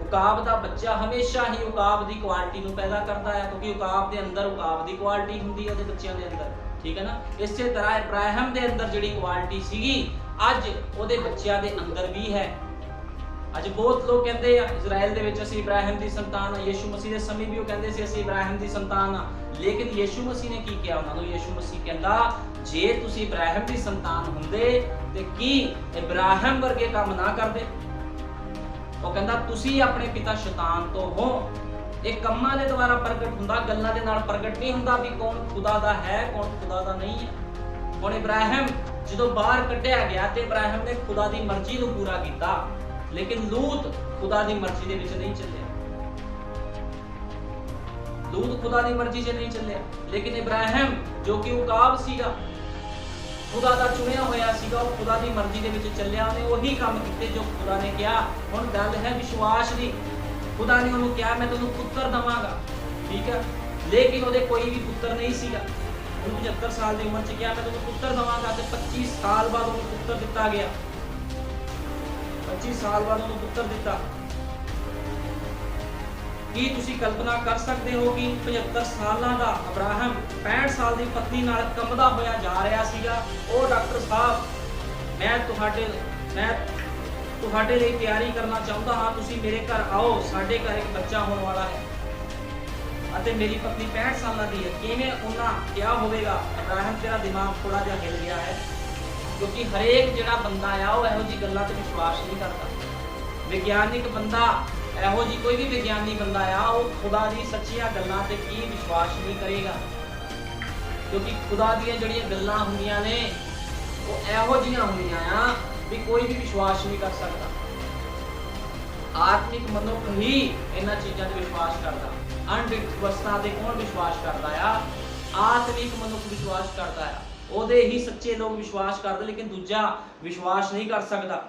ਉਕਾਬ ਦਾ ਬੱਚਾ ਹਮੇਸ਼ਾ ਹੀ ਉਕਾਬ ਦੀ ਕੁਆਲਿਟੀ ਨੂੰ ਪੈਦਾ ਕਰਦਾ ਹੈ। ਕਿਉਂਕਿ ਉਕਾਬ ਦੇ ਅੰਦਰ ਉਕਾਬ ਦੀ ਕੁਆਲਿਟੀ ਹੁੰਦੀ ਹੈ ਉਹਦੇ ਬੱਚਿਆਂ ਦੇ ਅੰਦਰ। ਠੀਕ ਹੈ ਨਾ। ਇਸੇ ਤਰ੍ਹਾਂ ਇਬਰਾਹਿਮ ਦੇ ਅੰਦਰ ਜਿਹੜੀ ਕੁਆਲਿਟੀ ਸੀਗੀ, ਅੱਜ ਉਹਦੇ ਬੱਚਿਆਂ ਦੇ ਅੰਦਰ ਵੀ ਹੈ। ਅੱਜ ਬਹੁਤ ਲੋਕ ਕਹਿੰਦੇ ਆ ਇਜ਼ਰਾਈਲ ਦੇ ਵਿੱਚ ਅਸੀਂ ਇਬਰਾਹਿਮ ਦੀ ਸੰਤਾਨ ਆ। ਯੀਸ਼ੂ ਮਸੀਹ ਦੇ ਸਮੇਂ ਵੀ ਉਹ ਕਹਿੰਦੇ ਸੀ ਅਸੀਂ ਇਬਰਾਹਿਮ ਦੀ ਸੰਤਾਨ ਆ। ਲੇਕਿਨ ਯੀਸ਼ੂ ਮਸੀਹ ਨੇ ਕੀ ਕਿਹਾ ਉਹਨਾਂ ਨੂੰ? ਯੀਸ਼ੂ ਮਸੀਹ ਕਹਿੰਦਾ ਜੇ ਤੁਸੀਂ ਇਬਰਾਹਿਮ ਦੀ ਸੰਤਾਨ ਹੁੰਦੇ ਤੇ ਕੀ ਇਬਰਾਹਿਮ ਵਰਗੇ ਕੰਮ ਨਾ ਕਰਦੇ? ਉਹ ਕਹਿੰਦਾ ਤੁਸੀਂ ਆਪਣੇ ਪਿਤਾ ਸ਼ੈਤਾਨ ਤੋਂ ਹੋ। ਇਹ ਕੰਮਾਂ ਦੇ ਦੁਆਰਾ ਪ੍ਰਗਟ ਹੁੰਦਾ, ਗੱਲਾਂ ਦੇ ਨਾਲ ਪ੍ਰਗਟ ਨਹੀਂ ਹੁੰਦਾ ਵੀ ਕੌਣ ਖੁਦਾ ਦਾ ਹੈ, ਕੌਣ ਖੁਦਾ ਦਾ ਨਹੀਂ ਹੈ। ਹੁਣ ਇਬਰਾਹਿਮ ਜਦੋਂ ਬਾਹਰ ਕੱਢਿਆ ਗਿਆ ਤੇ ਇਬਰਾਹਿਮ ਨੇ ਖੁਦਾ ਦੀ ਮਰਜ਼ੀ ਨੂੰ ਪੂਰਾ ਕੀਤਾ। ਲੇਕਿਨ ਲੂਤ ਖੁਦਾ ਦੀ ਮਰਜ਼ੀ ਦੇ ਵਿੱਚ ਨਹੀਂ ਚੱਲਿਆ। ਲੂਤ ਖੁਦਾ ਦੀ ਮਰਜ਼ੀ 'ਚ ਨਹੀਂ ਚੱਲਿਆ। ਲੇਕਿਨ ਇਬਰਾਹਿਮ ਜੋ ਕਿ ਉਕਾਬ ਸੀਗਾ, ਖੁਦਾ ਦਾ ਚੁਣਿਆ ਹੋਇਆ ਸੀਗਾ, ਉਹ ਖੁਦਾ ਦੀ ਮਰਜ਼ੀ ਦੇ ਵਿੱਚ ਚੱਲਿਆ। ਉਹਨੇ ਉਹੀ ਕੰਮ ਕੀਤੇ ਜੋ ਖੁਦਾ ਨੇ ਕਿਹਾ। ਹੁਣ ਗੱਲ ਹੈ ਵਿਸ਼ਵਾਸ ਦੀ। ਖੁਦਾ ਨੇ ਉਹਨੂੰ ਕਿਹਾ ਮੈਂ ਤੈਨੂੰ ਪੁੱਤਰ ਦਵਾਂਗਾ। ਠੀਕ ਹੈ। ਲੇਕਿਨ ਉਹਦੇ ਕੋਈ ਵੀ ਪੁੱਤਰ ਨਹੀਂ ਸੀਗਾ। ਉਹਨੂੰ 75 ਸਾਲ ਦੀ ਉਮਰ 'ਚ ਕਿਹਾ ਮੈਂ ਤੈਨੂੰ ਪੁੱਤਰ ਦਵਾਂਗਾ ਤੇ 25 ਸਾਲ ਬਾਅਦ ਉਹਨੂੰ ਪੁੱਤਰ ਦਿੱਤਾ ਗਿਆ। 25 ਸਾਲ ਬਾਅਦ ਉਹਨੂੰ ਪੁੱਤਰ ਦਿੱਤਾ। ਕੀ ਤੁਸੀਂ ਕਲਪਨਾ ਕਰ ਸਕਦੇ ਹੋ ਕਿ 75 ਸਾਲਾਂ ਦਾ ਅਬਰਾਹਮ 65 ਸਾਲ ਦੀ ਪਤਨੀ ਨਾਲ ਕੰਬਦਾ ਹੋਇਆ ਜਾ ਰਿਹਾ ਸੀਗਾ। ਉਹ ਡਾਕਟਰ ਸਾਹਿਬ ਮੈਂ ਤੁਹਾਡੇ ਲਈ ਤਿਆਰੀ ਕਰਨਾ ਚਾਹੁੰਦਾ ਹਾਂ, ਤੁਸੀਂ ਮੇਰੇ ਘਰ ਆਓ, ਸਾਡੇ ਘਰ ਇੱਕ ਬੱਚਾ ਹੋਣ ਵਾਲਾ ਹੈ ਅਤੇ ਮੇਰੀ ਪਤਨੀ 65 ਸਾਲਾਂ ਦੀ ਹੈ। ਕਿਵੇਂ ਉਹਨਾਂ ਕਿਹਾ ਹੋਵੇਗਾ ਅਬਰਾਹਮ ਤੇਰਾ ਦਿਮਾਗ ਥੋੜਾ ਜਿਹਾ ਹਿੱਲ ਗਿਆ ਹੈ। ਕਿਉਂਕਿ ਹਰੇਕ ਜਿਹੜਾ ਬੰਦਾ ਆ ਉਹ ਇਹੋ ਜਿਹੀ ਗੱਲਾਂ ਤੇ ਵਿਸ਼ਵਾਸ ਨਹੀਂ ਕਰਦਾ। ਵਿਗਿਆਨਿਕ ਬੰਦਾ, ਇਹੋ ਜਿਹੀ ਕੋਈ ਵੀ ਵਿਗਿਆਨੀ ਬੰਦਾ ਆ, ਉਹ ਖੁਦਾ ਦੀ ਸੱਚੀਆਂ ਗੱਲਾਂ ਤੇ ਕੀ ਵਿਸ਼ਵਾਸ ਨਹੀਂ ਕਰੇਗਾ। ਕਿਉਂਕਿ ਖੁਦਾ ਦੀਆਂ ਜਿਹੜੀਆਂ ਗੱਲਾਂ ਹੁੰਦੀਆਂ ਨੇ ਉਹ ਇਹੋ ਜਿਹੀਆਂ ਹੁੰਦੀਆਂ ਆ ਵੀ ਕੋਈ ਵੀ ਵਿਸ਼ਵਾਸ ਨਹੀਂ ਕਰ ਸਕਦਾ। ਆਤਮਿਕ ਮਨੁੱਖ ਹੀ ਇਹਨਾਂ ਚੀਜ਼ਾਂ ਤੇ ਵਿਸ਼ਵਾਸ ਕਰਦਾ। ਅਣਵਿਕਟ ਵਸਤਾਂ ਤੇ ਕੌਣ ਵਿਸ਼ਵਾਸ ਕਰਦਾ ਆ? ਆਤਮਿਕ ਮਨੁੱਖ ਵਿਸ਼ਵਾਸ ਕਰਦਾ ਆ। ਉਹਦੇ ਹੀ ਸੱਚੇ ਲੋਕ ਵਿਸ਼ਵਾਸ ਕਰਦੇ, ਲੇਕਿਨ ਦੂਜਾ ਵਿਸ਼ਵਾਸ ਨਹੀਂ ਕਰ ਸਕਦਾ।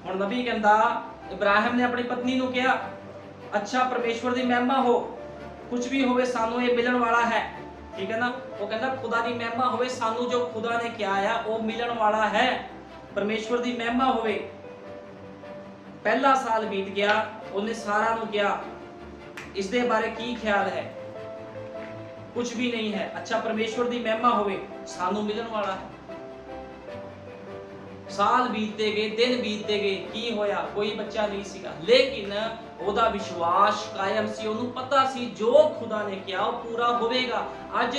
ਹੁਣ ਨਬੀ ਕਹਿੰਦਾ, ਇਬਰਾਹਿਮ ਨੇ ਆਪਣੀ ਪਤਨੀ ਨੂੰ ਕਿਹਾ, ਅੱਛਾ ਪਰਮੇਸ਼ਵਰ ਦੀ ਮਹਿਮਾ ਹੋ, ਕੁਝ ਵੀ ਹੋਵੇ ਸਾਨੂੰ ਇਹ ਮਿਲਣ ਵਾਲਾ ਹੈ। ਠੀਕ ਹੈ ਨਾ? ਉਹ ਕਹਿੰਦਾ ਖੁਦਾ ਦੀ ਮਹਿਮਾ ਹੋਵੇ, ਸਾਨੂੰ ਜੋ ਖੁਦਾ ਨੇ ਕਿਹਾ ਆ ਉਹ ਮਿਲਣ ਵਾਲਾ ਹੈ। ਪਰਮੇਸ਼ਵਰ ਦੀ ਮਹਿਮਾ ਹੋਵੇ। ਪਹਿਲਾ ਸਾਲ ਬੀਤ ਗਿਆ, ਉਹਨੇ ਸਾਰਾ ਨੂੰ ਕਿਹਾ ਇਸ ਦੇ ਬਾਰੇ ਕੀ ਖਿਆਲ ਹੈ? ਕੁਝ ਵੀ ਨਹੀਂ ਹੈ। ਅੱਛਾ ਪਰਮੇਸ਼ਵਰ ਦੀ ਮਹਿਮਾ ਹੋਵੇ, ਸਾਨੂੰ ਮਿਲਣ ਵਾਲਾ ਹੈ। ਸਾਲ ਬੀਤਦੇ ਗਏ, ਦਿਨ ਬੀਤਦੇ ਗਏ, ਕੀ ਹੋਇਆ? ਕੋਈ ਬੱਚਾ ਨਹੀਂ ਸੀਗਾ, ਲੇਕਿਨ ਉਹਦਾ ਵਿਸ਼ਵਾਸ ਕਾਇਮ ਸੀ। ਉਹਨੂੰ ਪਤਾ ਸੀ ਜੋ ਖੁਦਾ ਨੇ ਕਿਹਾ ਉਹ ਪੂਰਾ ਹੋਵੇਗਾ। ਅੱਜ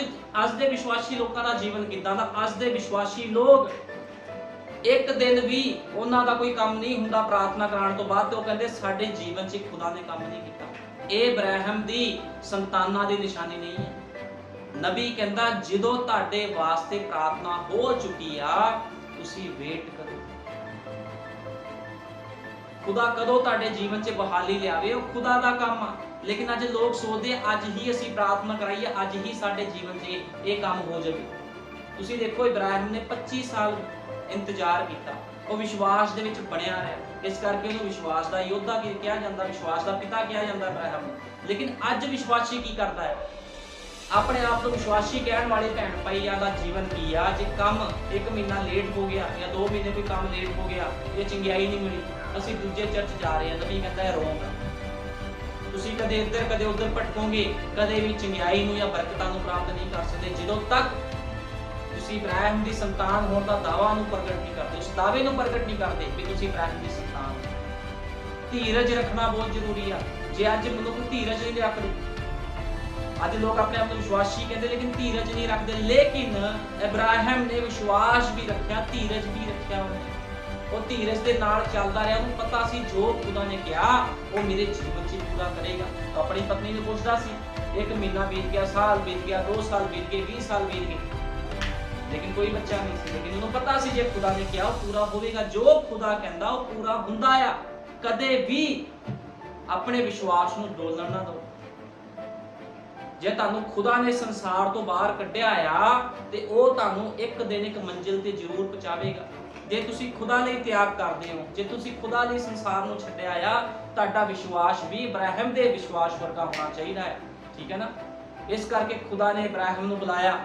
ਦੇ ਵਿਸ਼ਵਾਸੀ ਲੋਕਾਂ ਦਾ ਜੀਵਨ ਕਿੱਦਾਂ ਦਾ? ਅੱਜ ਦੇ ਵਿਸ਼ਵਾਸੀ ਲੋਕ ਇੱਕ ਦਿਨ ਵੀ ਉਹਨਾਂ ਦਾ ਕੋਈ ਕੰਮ ਨਹੀਂ ਹੁੰਦਾ ਪ੍ਰਾਰਥਨਾ ਕਰਾਉਣ ਤੋਂ ਬਾਅਦ ਤੇ ਉਹ ਕਹਿੰਦੇ ਸਾਡੇ ਜੀਵਨ 'ਚ ਖੁਦਾ ਨੇ ਕੰਮ ਨਹੀਂ ਕੀਤਾ। ਇਹ ਇਬਰਾਹਿਮ ਦੀ ਸੰਤਾਨਾਂ ਦੀ ਨਿਸ਼ਾਨੀ ਨਹੀਂ ਹੈ। ਨਬੀ ਕਹਿੰਦਾ ਜਦੋਂ ਤੁਹਾਡੇ ਵਾਸਤੇ ਪ੍ਰਾਰਥਨਾ ਹੋ ਚੁੱਕੀ ਆ, ਤੁਸੀਂ ਵੇਟ ਕਰੋ। ਖੁਦਾ ਕਦੋਂ ਤੁਹਾਡੇ ਜੀਵਨ 'ਚ ਬਹਾਲੀ ਲਿਆਵੇ ਉਹ ਖੁਦਾ ਦਾ ਕੰਮ ਆ। ਲੇਕਿਨ ਅੱਜ ਲੋਕ ਸੋਚਦੇ ਅੱਜ ਹੀ ਅਸੀਂ ਪ੍ਰਾਰਥਨਾ ਕਰਾਈਏ, ਅੱਜ ਹੀ ਸਾਡੇ ਜੀਵਨ 'ਚ ਇਹ ਕੰਮ ਹੋ ਜਾਵੇ। ਤੁਸੀਂ ਦੇਖੋ ਇਬਰਾਹਿਮ ਨੇ 25 ਸਾਲ ਇੰਤਜ਼ਾਰ ਕੀਤਾ, ਉਹ ਵਿਸ਼ਵਾਸ ਦੇ ਵਿੱਚ ਬਣਿਆ ਰਿਹਾ। ਇਸ ਕਰਕੇ ਉਹਨੂੰ ਵਿਸ਼ਵਾਸ ਦਾ ਯੋਧਾ ਕਿਹਾ ਜਾਂਦਾ, ਵਿਸ਼ਵਾਸ ਦਾ ਪਿਤਾ ਕਿਹਾ ਜਾਂਦਾ ਇਬਰਾਹਿਮ ਨੂੰ। ਲੇਕਿਨ ਅੱਜ ਵਿਸ਼ਵਾਸੀ ਕੀ ਕਰਦਾ ਹੈ? ਆਪਣੇ ਆਪ ਨੂੰ ਵਿਸ਼ਵਾਸੀ ਕਹਿਣ ਵਾਲੇ ਭੈਣ ਭਾਈਆਂ ਦਾ ਜੀਵਨ ਕੀ ਆ? ਜੇ ਕੰਮ 1 ਮਹੀਨਾ ਲੇਟ ਹੋ ਗਿਆ ਜਾਂ 2 ਮਹੀਨੇ ਕੋਈ ਕੰਮ ਲੇਟ ਹੋ ਗਿਆ, ਇਹ ਚੰਗਿਆਈ ਨਹੀਂ ਮਿਲੀ, ਅਸੀਂ ਦੂਜੇ ਚਰਚ ਜਾ ਰਹੇ ਹਾਂ, ਨਬੀ ਕਹਿੰਦਾ ਹੈ ਰੋਂਗ। ਤੁਸੀਂ ਕਦੇ ਇੱਧਰ ਕਦੇ ਉੱਧਰ ਭਟਕੋਗੇ, ਕਦੇ ਵੀ ਚੰਗਿਆਈ ਨੂੰ ਜਾਂ ਬਰਕਤਾਂ ਨੂੰ ਪ੍ਰਾਪਤ ਨਹੀਂ ਕਰ ਸਕਦੇ ਜਦੋਂ ਤੱਕ ਤੁਸੀਂ ਇਬਰਾਹਿਮ ਦੀ ਸੰਤਾਨ ਹੋਣ ਦਾ ਦਾਅਵਾ ਨੂੰ ਪ੍ਰਗਟ ਨਹੀਂ ਕਰਦੇ, ਉਸ ਦਾਅਵੇ ਨੂੰ ਪ੍ਰਗਟ ਨਹੀਂ ਕਰਦੇ ਕਿ ਤੁਸੀਂ ਇਬਰਾਹਿਮ ਦੀ ਸੰਤਾਨ ਹੋ। ਧੀਰਜ ਰੱਖਣਾ ਬਹੁਤ ਜ਼ਰੂਰੀ ਆ। ਜੇ ਅੱਜ ਮਨੁੱਖ ਧੀਰਜ ਨਹੀਂ ਰੱਖਦੇ, ਅੱਜ ਲੋਕ ਆਪਣੇ ਆਪ ਨੂੰ ਵਿਸ਼ਵਾਸੀ ਕਹਿੰਦੇ ਲੇਕਿਨ ਧੀਰਜ ਨਹੀਂ ਰੱਖਦੇ। ਲੇਕਿਨ ਇਬਰਾਹਿਮ ਨੇ ਵਿਸ਼ਵਾਸ ਵੀ ਰੱਖਿਆ, ਧੀਰਜ ਵੀ ਰੱਖਿਆ। ਉਹ ਧੀਰਜ ਦੇ ਨਾਲ ਚੱਲਦਾ ਰਿਹਾ। ਉਹਨੂੰ ਪਤਾ ਸੀ ਜੋ ਖੁਦਾ ਨੇ ਕਿਹਾ ਉਹ ਮੇਰੇ ਜੀਵਨ 'ਚ ਪੂਰਾ ਕਰੇਗਾ। ਤਾਂ ਆਪਣੀ ਪਤਨੀ ਨੂੰ ਪੁੱਛਦਾ ਸੀ, 1 ਮਹੀਨਾ ਬੀਤ ਗਿਆ, ਸਾਲ ਬੀਤ ਗਿਆ, 2 ਸਾਲ ਬੀਤ ਗਏ, 20 ਸਾਲ ਬੀਤ ਗਏ, ਲੇਕਿਨ ਕੋਈ ਬੱਚਾ ਨਹੀਂ ਸੀ। ਲੇਕਿਨ ਉਹਨੂੰ ਪਤਾ ਸੀ ਜੇ ਖੁਦਾ ਨੇ ਕਿਹਾ ਉਹ ਪੂਰਾ ਹੋਵੇਗਾ। ਜੋ ਖੁਦਾ ਕਹਿੰਦਾ ਉਹ ਪੂਰਾ ਹੁੰਦਾ ਆ। ਕਦੇ ਵੀ ਆਪਣੇ ਵਿਸ਼ਵਾਸ ਨੂੰ ਡੋਲਣ ਨਾ ਦਿਓ। ਜੇ ਤੁਹਾਨੂੰ ਖੁਦਾ ਨੇ ਸੰਸਾਰ ਤੋਂ ਬਾਹਰ ਕੱਢਿਆ ਆ ਤੇ ਉਹ ਤੁਹਾਨੂੰ ਇੱਕ ਦਿਨ ਇੱਕ ਮੰਜ਼ਿਲ ਤੇ ਜ਼ਰੂਰ ਪਹੁੰਚਾਵੇਗਾ। ਜੇ ਤੁਸੀਂ ਖੁਦਾ ਲਈ ਤਿਆਗ ਕਰਦੇ ਹੋ, ਜੇ ਤੁਸੀਂ ਖੁਦਾ ਲਈ ਸੰਸਾਰ ਨੂੰ ਛੱਡਿਆ ਆ, ਤੁਹਾਡਾ ਵਿਸ਼ਵਾਸ ਵੀ ਇਬਰਾਹਿਮ ਦੇ ਵਿਸ਼ਵਾਸ ਵਰਗਾ ਹੋਣਾ ਚਾਹੀਦਾ ਹੈ। ਠੀਕ ਹੈ ਨਾ? ਇਸ ਕਰਕੇ ਖੁਦਾ ਨੇ ਇਬਰਾਹਿਮ ਨੂੰ ਬੁਲਾਇਆ।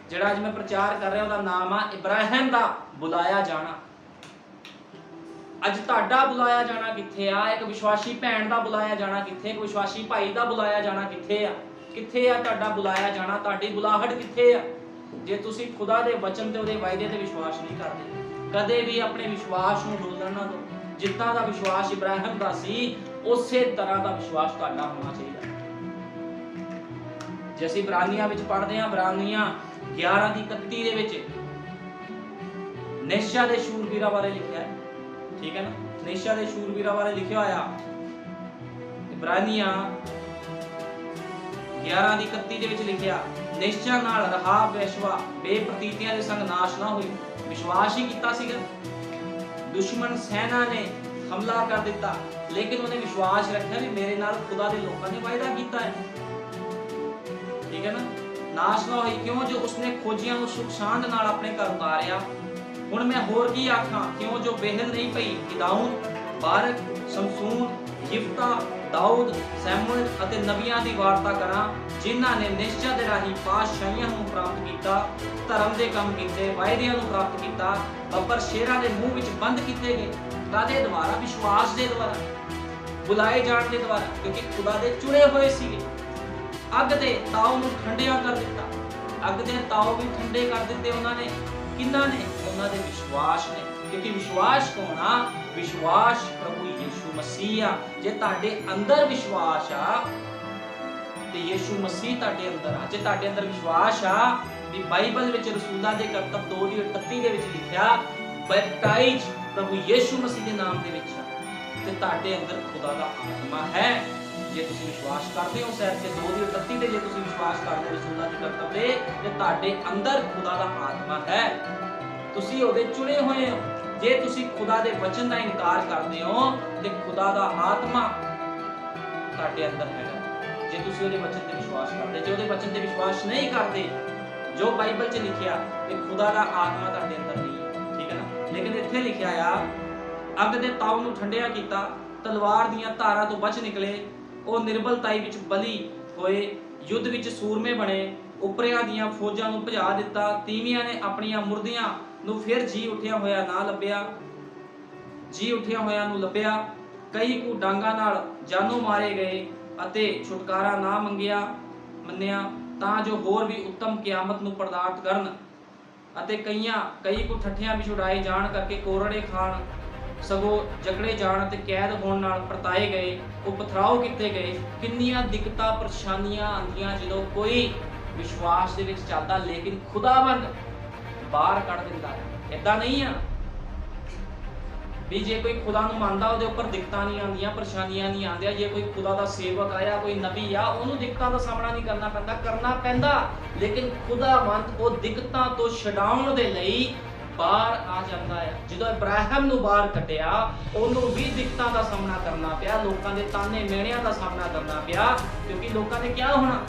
ਜਿਹੜਾ ਅੱਜ ਮੈਂ ਪ੍ਰਚਾਰ ਕਰ ਰਿਹਾ ਉਹਦਾ ਨਾਮ ਆ ਇਬਰਾਹਿਮ ਦਾ ਬੁਲਾਇਆ ਜਾਣਾ। ਅੱਜ ਤੁਹਾਡਾ ਬੁਲਾਇਆ ਜਾਣਾ ਕਿੱਥੇ ਆ? ਇੱਕ ਵਿਸ਼ਵਾਸੀ ਭੈਣ ਦਾ ਬੁਲਾਇਆ ਜਾਣਾ ਕਿੱਥੇ? ਇੱਕ ਵਿਸ਼ਵਾਸੀ ਭਾਈ ਦਾ ਬੁਲਾਇਆ ਜਾਣਾ ਕਿੱਥੇ ਆ? ਕਿੱਥੇ ਆ ਤੁਹਾਡਾ ਬੁਲਾਇਆ ਜਾਣਾ? ਤੁਹਾਡੀ ਬੁਲਾਹਟ ਕਿੱਥੇ ਆ? ਜੇ ਤੁਸੀਂ ਖੁਦਾ ਦੇ ਵਚਨ ਤੇ ਉਹਦੇ ਵਾਅਦੇ ਤੇ ਵਿਸ਼ਵਾਸ ਨਹੀਂ ਕਰਦੇ, ਕਦੇ ਵੀ ਆਪਣੇ ਵਿਸ਼ਵਾਸ ਨੂੰ ਡੋਲਣ ਨਾ ਦਿਓ। ਜਿੱਦਾਂ ਦਾ ਵਿਸ਼ਵਾਸ ਇਬਰਾਹਿਮ ਦਾ ਸੀ ਉਸੇ ਤਰ੍ਹਾਂ ਦਾ ਵਿਸ਼ਵਾਸ ਤੁਹਾਡਾ ਹੋਣਾ ਚਾਹੀਦਾ। ਜੇ ਅਸੀਂ ਇਬਰਾਨੀਆਂ ਵਿੱਚ ਪੜ੍ਹਦੇ ਹਾਂ, ਇਬਰਾਨੀਆਂ 11:31 ਦੇ ਵਿੱਚ ਨੇਸ਼ਾ ਦੇ ਸ਼ੂਰਵੀਰਾਂ ਬਾਰੇ ਲਿਖਿਆ ਹੈ। ਠੀਕ ਹੈ ਨਾ? ਨੇਸ਼ਾ ਦੇ ਸ਼ੂਰਵੀਰਾਂ ਬਾਰੇ ਲਿਖਿਆ ਹੋਇਆ ਇਬਰਾਨੀਆਂ 11:31 ਦੇ ਵਿੱਚ ਲਿਖਿਆ, ਨਿਸ਼ਚਾ ਨਾਲ ਰਹਾਬ ਵੈਸ਼ਵਾ ਬੇਪ੍ਰਤੀਤੀਆਂ ਦੇ ਸੰਗ ਨਾਸ਼ ਨਾ ਹੋਈ। ਵਿਸ਼ਵਾਸ ਹੀ ਕੀਤਾ ਸੀਗਾ। ਦੁਸ਼ਮਣ ਸੈਨਾ ਨੇ ਹਮਲਾ ਕਰ ਦਿੱਤਾ, ਲੇਕਿਨ ਉਹਨੇ ਵਿਸ਼ਵਾਸ ਰੱਖਿਆ ਵੀ ਮੇਰੇ ਨਾਲ ਖੁਦਾ ਦੇ ਲੋਕਾਂ ਨੇ ਵਾਅਦਾ ਕੀਤਾ ਹੈ। ਠੀਕ ਹੈ ਨਾ? ਨਾਸ਼ ਨਾ ਹੋਈ। ਕਿਉਂ? ਜੋ ਉਸਨੇ ਖੋਜੀਆਂ ਨੂੰ ਸੁਖ ਸ਼ਾਂਤ ਨਾਲ ਆਪਣੇ ਘਰ ਉਤਾਰਿਆ। ਹੁਣ ਮੈਂ ਹੋਰ ਕੀ ਆਖਾਂ? ਕਿਉਂ ਜੋ ਬੇਹਲ ਨਹੀਂ ਪਈ ਗਿਦਾਊਨ, ਬਾਰਕ, ਸ਼ਮਸ਼ੂਨ, ਯਿਫਤਾ, ਦਾਊਦ, ਸੈਮੂਅਲ ਅਤੇ ਨਬੀਆਂ ਦੀ ਵਾਰਤਾ ਕਰਾਂ, ਜਿਨ੍ਹਾਂ ਨੇ ਨਿਸ਼ਚਾ ਦੇ ਰਾਹੀਂ ਪਾਤਸ਼ਾਹੀਆਂ ਨੂੰ ਪ੍ਰਾਪਤ ਕੀਤਾ, ਧਰਮ ਦੇ ਕੰਮ ਕੀਤੇ, ਵਾਅਦਿਆਂ ਨੂੰ ਪ੍ਰਾਪਤ ਕੀਤਾ, ਬੱਬਰ ਸ਼ੇਰਾਂ ਦੇ ਮੂੰਹ ਵਿੱਚ ਬੰਦ ਕੀਤੇ ਗਏ। ਕਾਹਦੇ ਦੁਆਰਾ? ਵਿਸ਼ਵਾਸ ਦੇ ਦੁਆਰਾ, ਬੁਲਾਏ ਜਾਣ ਦੇ ਦੁਆਰਾ, ਕਿਉਂਕਿ ਖੁਦਾ ਦੇ ਚੁਣੇ ਹੋਏ ਸੀਗੇ। ਅੱਗ ਦੇ ਤਾਉ ਨੂੰ ਠੰਡਿਆ ਕਰ ਦਿੱਤਾ। ਅੱਗ ਦੇ ਤਾਉ ਵੀ ਠੰਡੇ ਕਰ ਦਿੱਤੇ ਉਹਨਾਂ ਨੇ। ਕਿਹਨਾਂ ਨੇ? ਉਹਨਾਂ ਦੇ ਵਿਸ਼ਵਾਸ ਨੇ। ਕਿਉਂਕਿ ਵਿਸ਼ਵਾਸ ਕੌਣ ਆ? ਵਿਸ਼ਵਾਸ ਪ੍ਰਭੂ ਯਿਸੂ ਮਸੀਹ ਆ। ਜੇ ਤੁਹਾਡੇ ਅੰਦਰ ਵਿਸ਼ਵਾਸ ਆ ਤੇ ਯਿਸੂ ਮਸੀਹ ਤੁਹਾਡੇ ਅੰਦਰ ਆ। ਜੇ ਤੁਹਾਡੇ ਅੰਦਰ ਵਿਸ਼ਵਾਸ ਆ ਵੀ ਬਾਈਬਲ ਵਿੱਚ ਰਸੂਲਾਂ ਦੇ ਕਰਤੱਵ 2:38 ਦੇ ਵਿੱਚ ਲਿਖਿਆ ਬੈਪਟਾਈਜ਼ ਪ੍ਰਭੂ ਯਿਸੂ ਮਸੀਹ ਦੇ ਨਾਮ ਦੇ ਵਿੱਚ ਆ, ਤੇ ਤੁਹਾਡੇ ਅੰਦਰ ਖੁਦਾ ਦਾ ਆਤਮਾ ਹੈ। ਜੇ ਤੁਸੀਂ ਵਿਸ਼ਵਾਸ ਕਰਦੇ ਹੋ ਸ਼ਾਇਦ ਕਿ 2:38 ਤੇ ਜੇ ਤੁਸੀਂ ਵਿਸ਼ਵਾਸ ਕਰਦੇ ਹੋ ਰਸੂਲਾਂ ਦੀ ਕਰਤੱਵ ਤੇ ਤੁਹਾਡੇ ਅੰਦਰ ਖੁਦਾ ਦਾ ਆਤਮਾ ਹੈ, ਤੁਸੀਂ ਉਹਦੇ ਚੁਣੇ ਹੋਏ ਹੋ। ਜੇ ਤੁਸੀਂ ਖੁਦਾ ਦੇ ਵਚਨ ਦਾ ਇਨਕਾਰ ਕਰਦੇ ਹੋ ਤੇ ਖੁਦਾ ਦਾ ਆਤਮਾ ਤੁਹਾਡੇ ਅੰਦਰ ਹੈਗਾ। ਜੇ ਤੁਸੀਂ ਉਹਦੇ ਵਚਨ ਤੇ ਵਿਸ਼ਵਾਸ ਕਰਦੇ, ਜੇ ਉਹਦੇ ਵਚਨ ਤੇ ਵਿਸ਼ਵਾਸ ਨਹੀਂ ਕਰਦੇ ਜੋ ਬਾਈਬਲ 'ਚ ਲਿਖਿਆ, ਤੇ ਖੁਦਾ ਦਾ ਆਤਮਾ ਤੁਹਾਡੇ ਅੰਦਰ ਨਹੀਂ ਹੈ, ਠੀਕ ਹੈ ਨਾ। ਲੇਕਿਨ ਇੱਥੇ ਲਿਖਿਆ ਆ ਅੱਗ ਦੇ ਤਾਉ ਨੂੰ ਠੰਡਿਆ ਕੀਤਾ, ਤਲਵਾਰ ਦੀਆਂ ਧਾਰਾਂ ਤੋਂ ਬਚ ਨਿਕਲੇ, ਉਹ ਨਿਰਬਲਤਾਈ ਵਿੱਚ ਬਲੀ ਹੋਏ, ਯੁੱਧ ਵਿੱਚ ਸੂਰਮੇ ਬਣੇ, ਉਪਰਿਆਂ ਦੀਆਂ ਫੌਜਾਂ ਨੂੰ ਭਜਾ ਦਿੱਤਾ, ਤੀਵੀਆਂ ਨੇ ਆਪਣੀਆਂ ਮੁਰਦੀਆਂ ਨੂੰ ਫਿਰ ਜੀ ਉੱਠਿਆ ਹੋਇਆ ਨੂੰ ਲੱਭਿਆ, ਕਈ ਕੁ ਡਾਂਗਾਂ ਨਾਲ ਜਾਨੋਂ ਮਾਰੇ ਗਏ ਅਤੇ ਛੁਟਕਾਰਾ ਨਾ ਮੰਨਿਆ ਤਾਂ ਜੋ ਹੋਰ ਵੀ ਉੱਤਮ ਕਿਆਮਤ ਨੂੰ ਬਰਦਾਸ਼ਤ ਕਰਨ, ਅਤੇ ਕਈ ਕੁ ਠੱਠਿਆਂ ਵਿੱਚ ਉਡਾਏ ਜਾਣ ਕਰਕੇ ਕੋਰੜੇ ਖਾਣ, ਸਗੋਂ ਜਕੜੇ ਜਾਣ ਅਤੇ ਕੈਦ ਹੋਣ ਨਾਲ ਪਰਤਾਏ ਗਏ, ਉਹ ਪਥਰਾਓ ਕੀਤੇ ਗਏ। ਕਿੰਨੀਆਂ ਦਿੱਕਤਾਂ ਪਰੇਸ਼ਾਨੀਆਂ ਆਉਂਦੀਆਂ ਜਦੋਂ ਕੋਈ ਵਿਸ਼ਵਾਸ ਦੇ ਵਿੱਚ ਚੱਲਦਾ, ਲੇਕਿਨ ਖੁਦਾਵੰਦ ਬਾਹਰ ਕੱਢ ਦਿੰਦਾ ਹੈ। ਏਦਾਂ ਨਹੀਂ ਆ ਵੀ ਜੇ ਕੋਈ ਖੁਦਾ ਨੂੰ ਮੰਨਦਾ ਉਹਦੇ ਉੱਪਰ ਦਿੱਕਤਾਂ ਨਹੀਂ ਆਉਂਦੀਆਂ, ਪਰੇਸ਼ਾਨੀਆਂ ਨਹੀਂ ਆਉਂਦੀਆਂ। ਜੇ ਕੋਈ ਖੁਦਾ ਦਾ ਸੇਵਕ ਆਇਆ, ਕੋਈ ਨਬੀ ਆ, ਉਹਨੂੰ ਦਿੱਕਤਾਂ ਦਾ ਸਾਹਮਣਾ ਨਹੀਂ ਕਰਨਾ ਪੈਂਦਾ, ਲੇਕਿਨ ਖੁਦਾਵੰਦ ਉਹ ਦਿੱਕਤਾਂ ਤੋਂ ਛਡਾਉਣ ਦੇ ਲਈ ਬਾਹਰ ਆ ਜਾਂਦਾ ਹੈ। ਜਦੋਂ ਇਬਰਾਹਿਮ ਨੂੰ ਬਾਹਰ ਕੱਢਿਆ, ਉਹਨੂੰ ਵੀ ਦਿੱਕਤਾਂ ਦਾ ਸਾਹਮਣਾ ਕਰਨਾ ਪਿਆ, ਲੋਕਾਂ ਦੇ ਤਾਨੇ ਮਿਹਣਿਆਂ ਦਾ ਸਾਹਮਣਾ ਕਰਨਾ ਪਿਆ, ਕਿਉਂਕਿ ਲੋਕਾਂ ਨੇ ਕਿਹਾ ਹੋਣਾ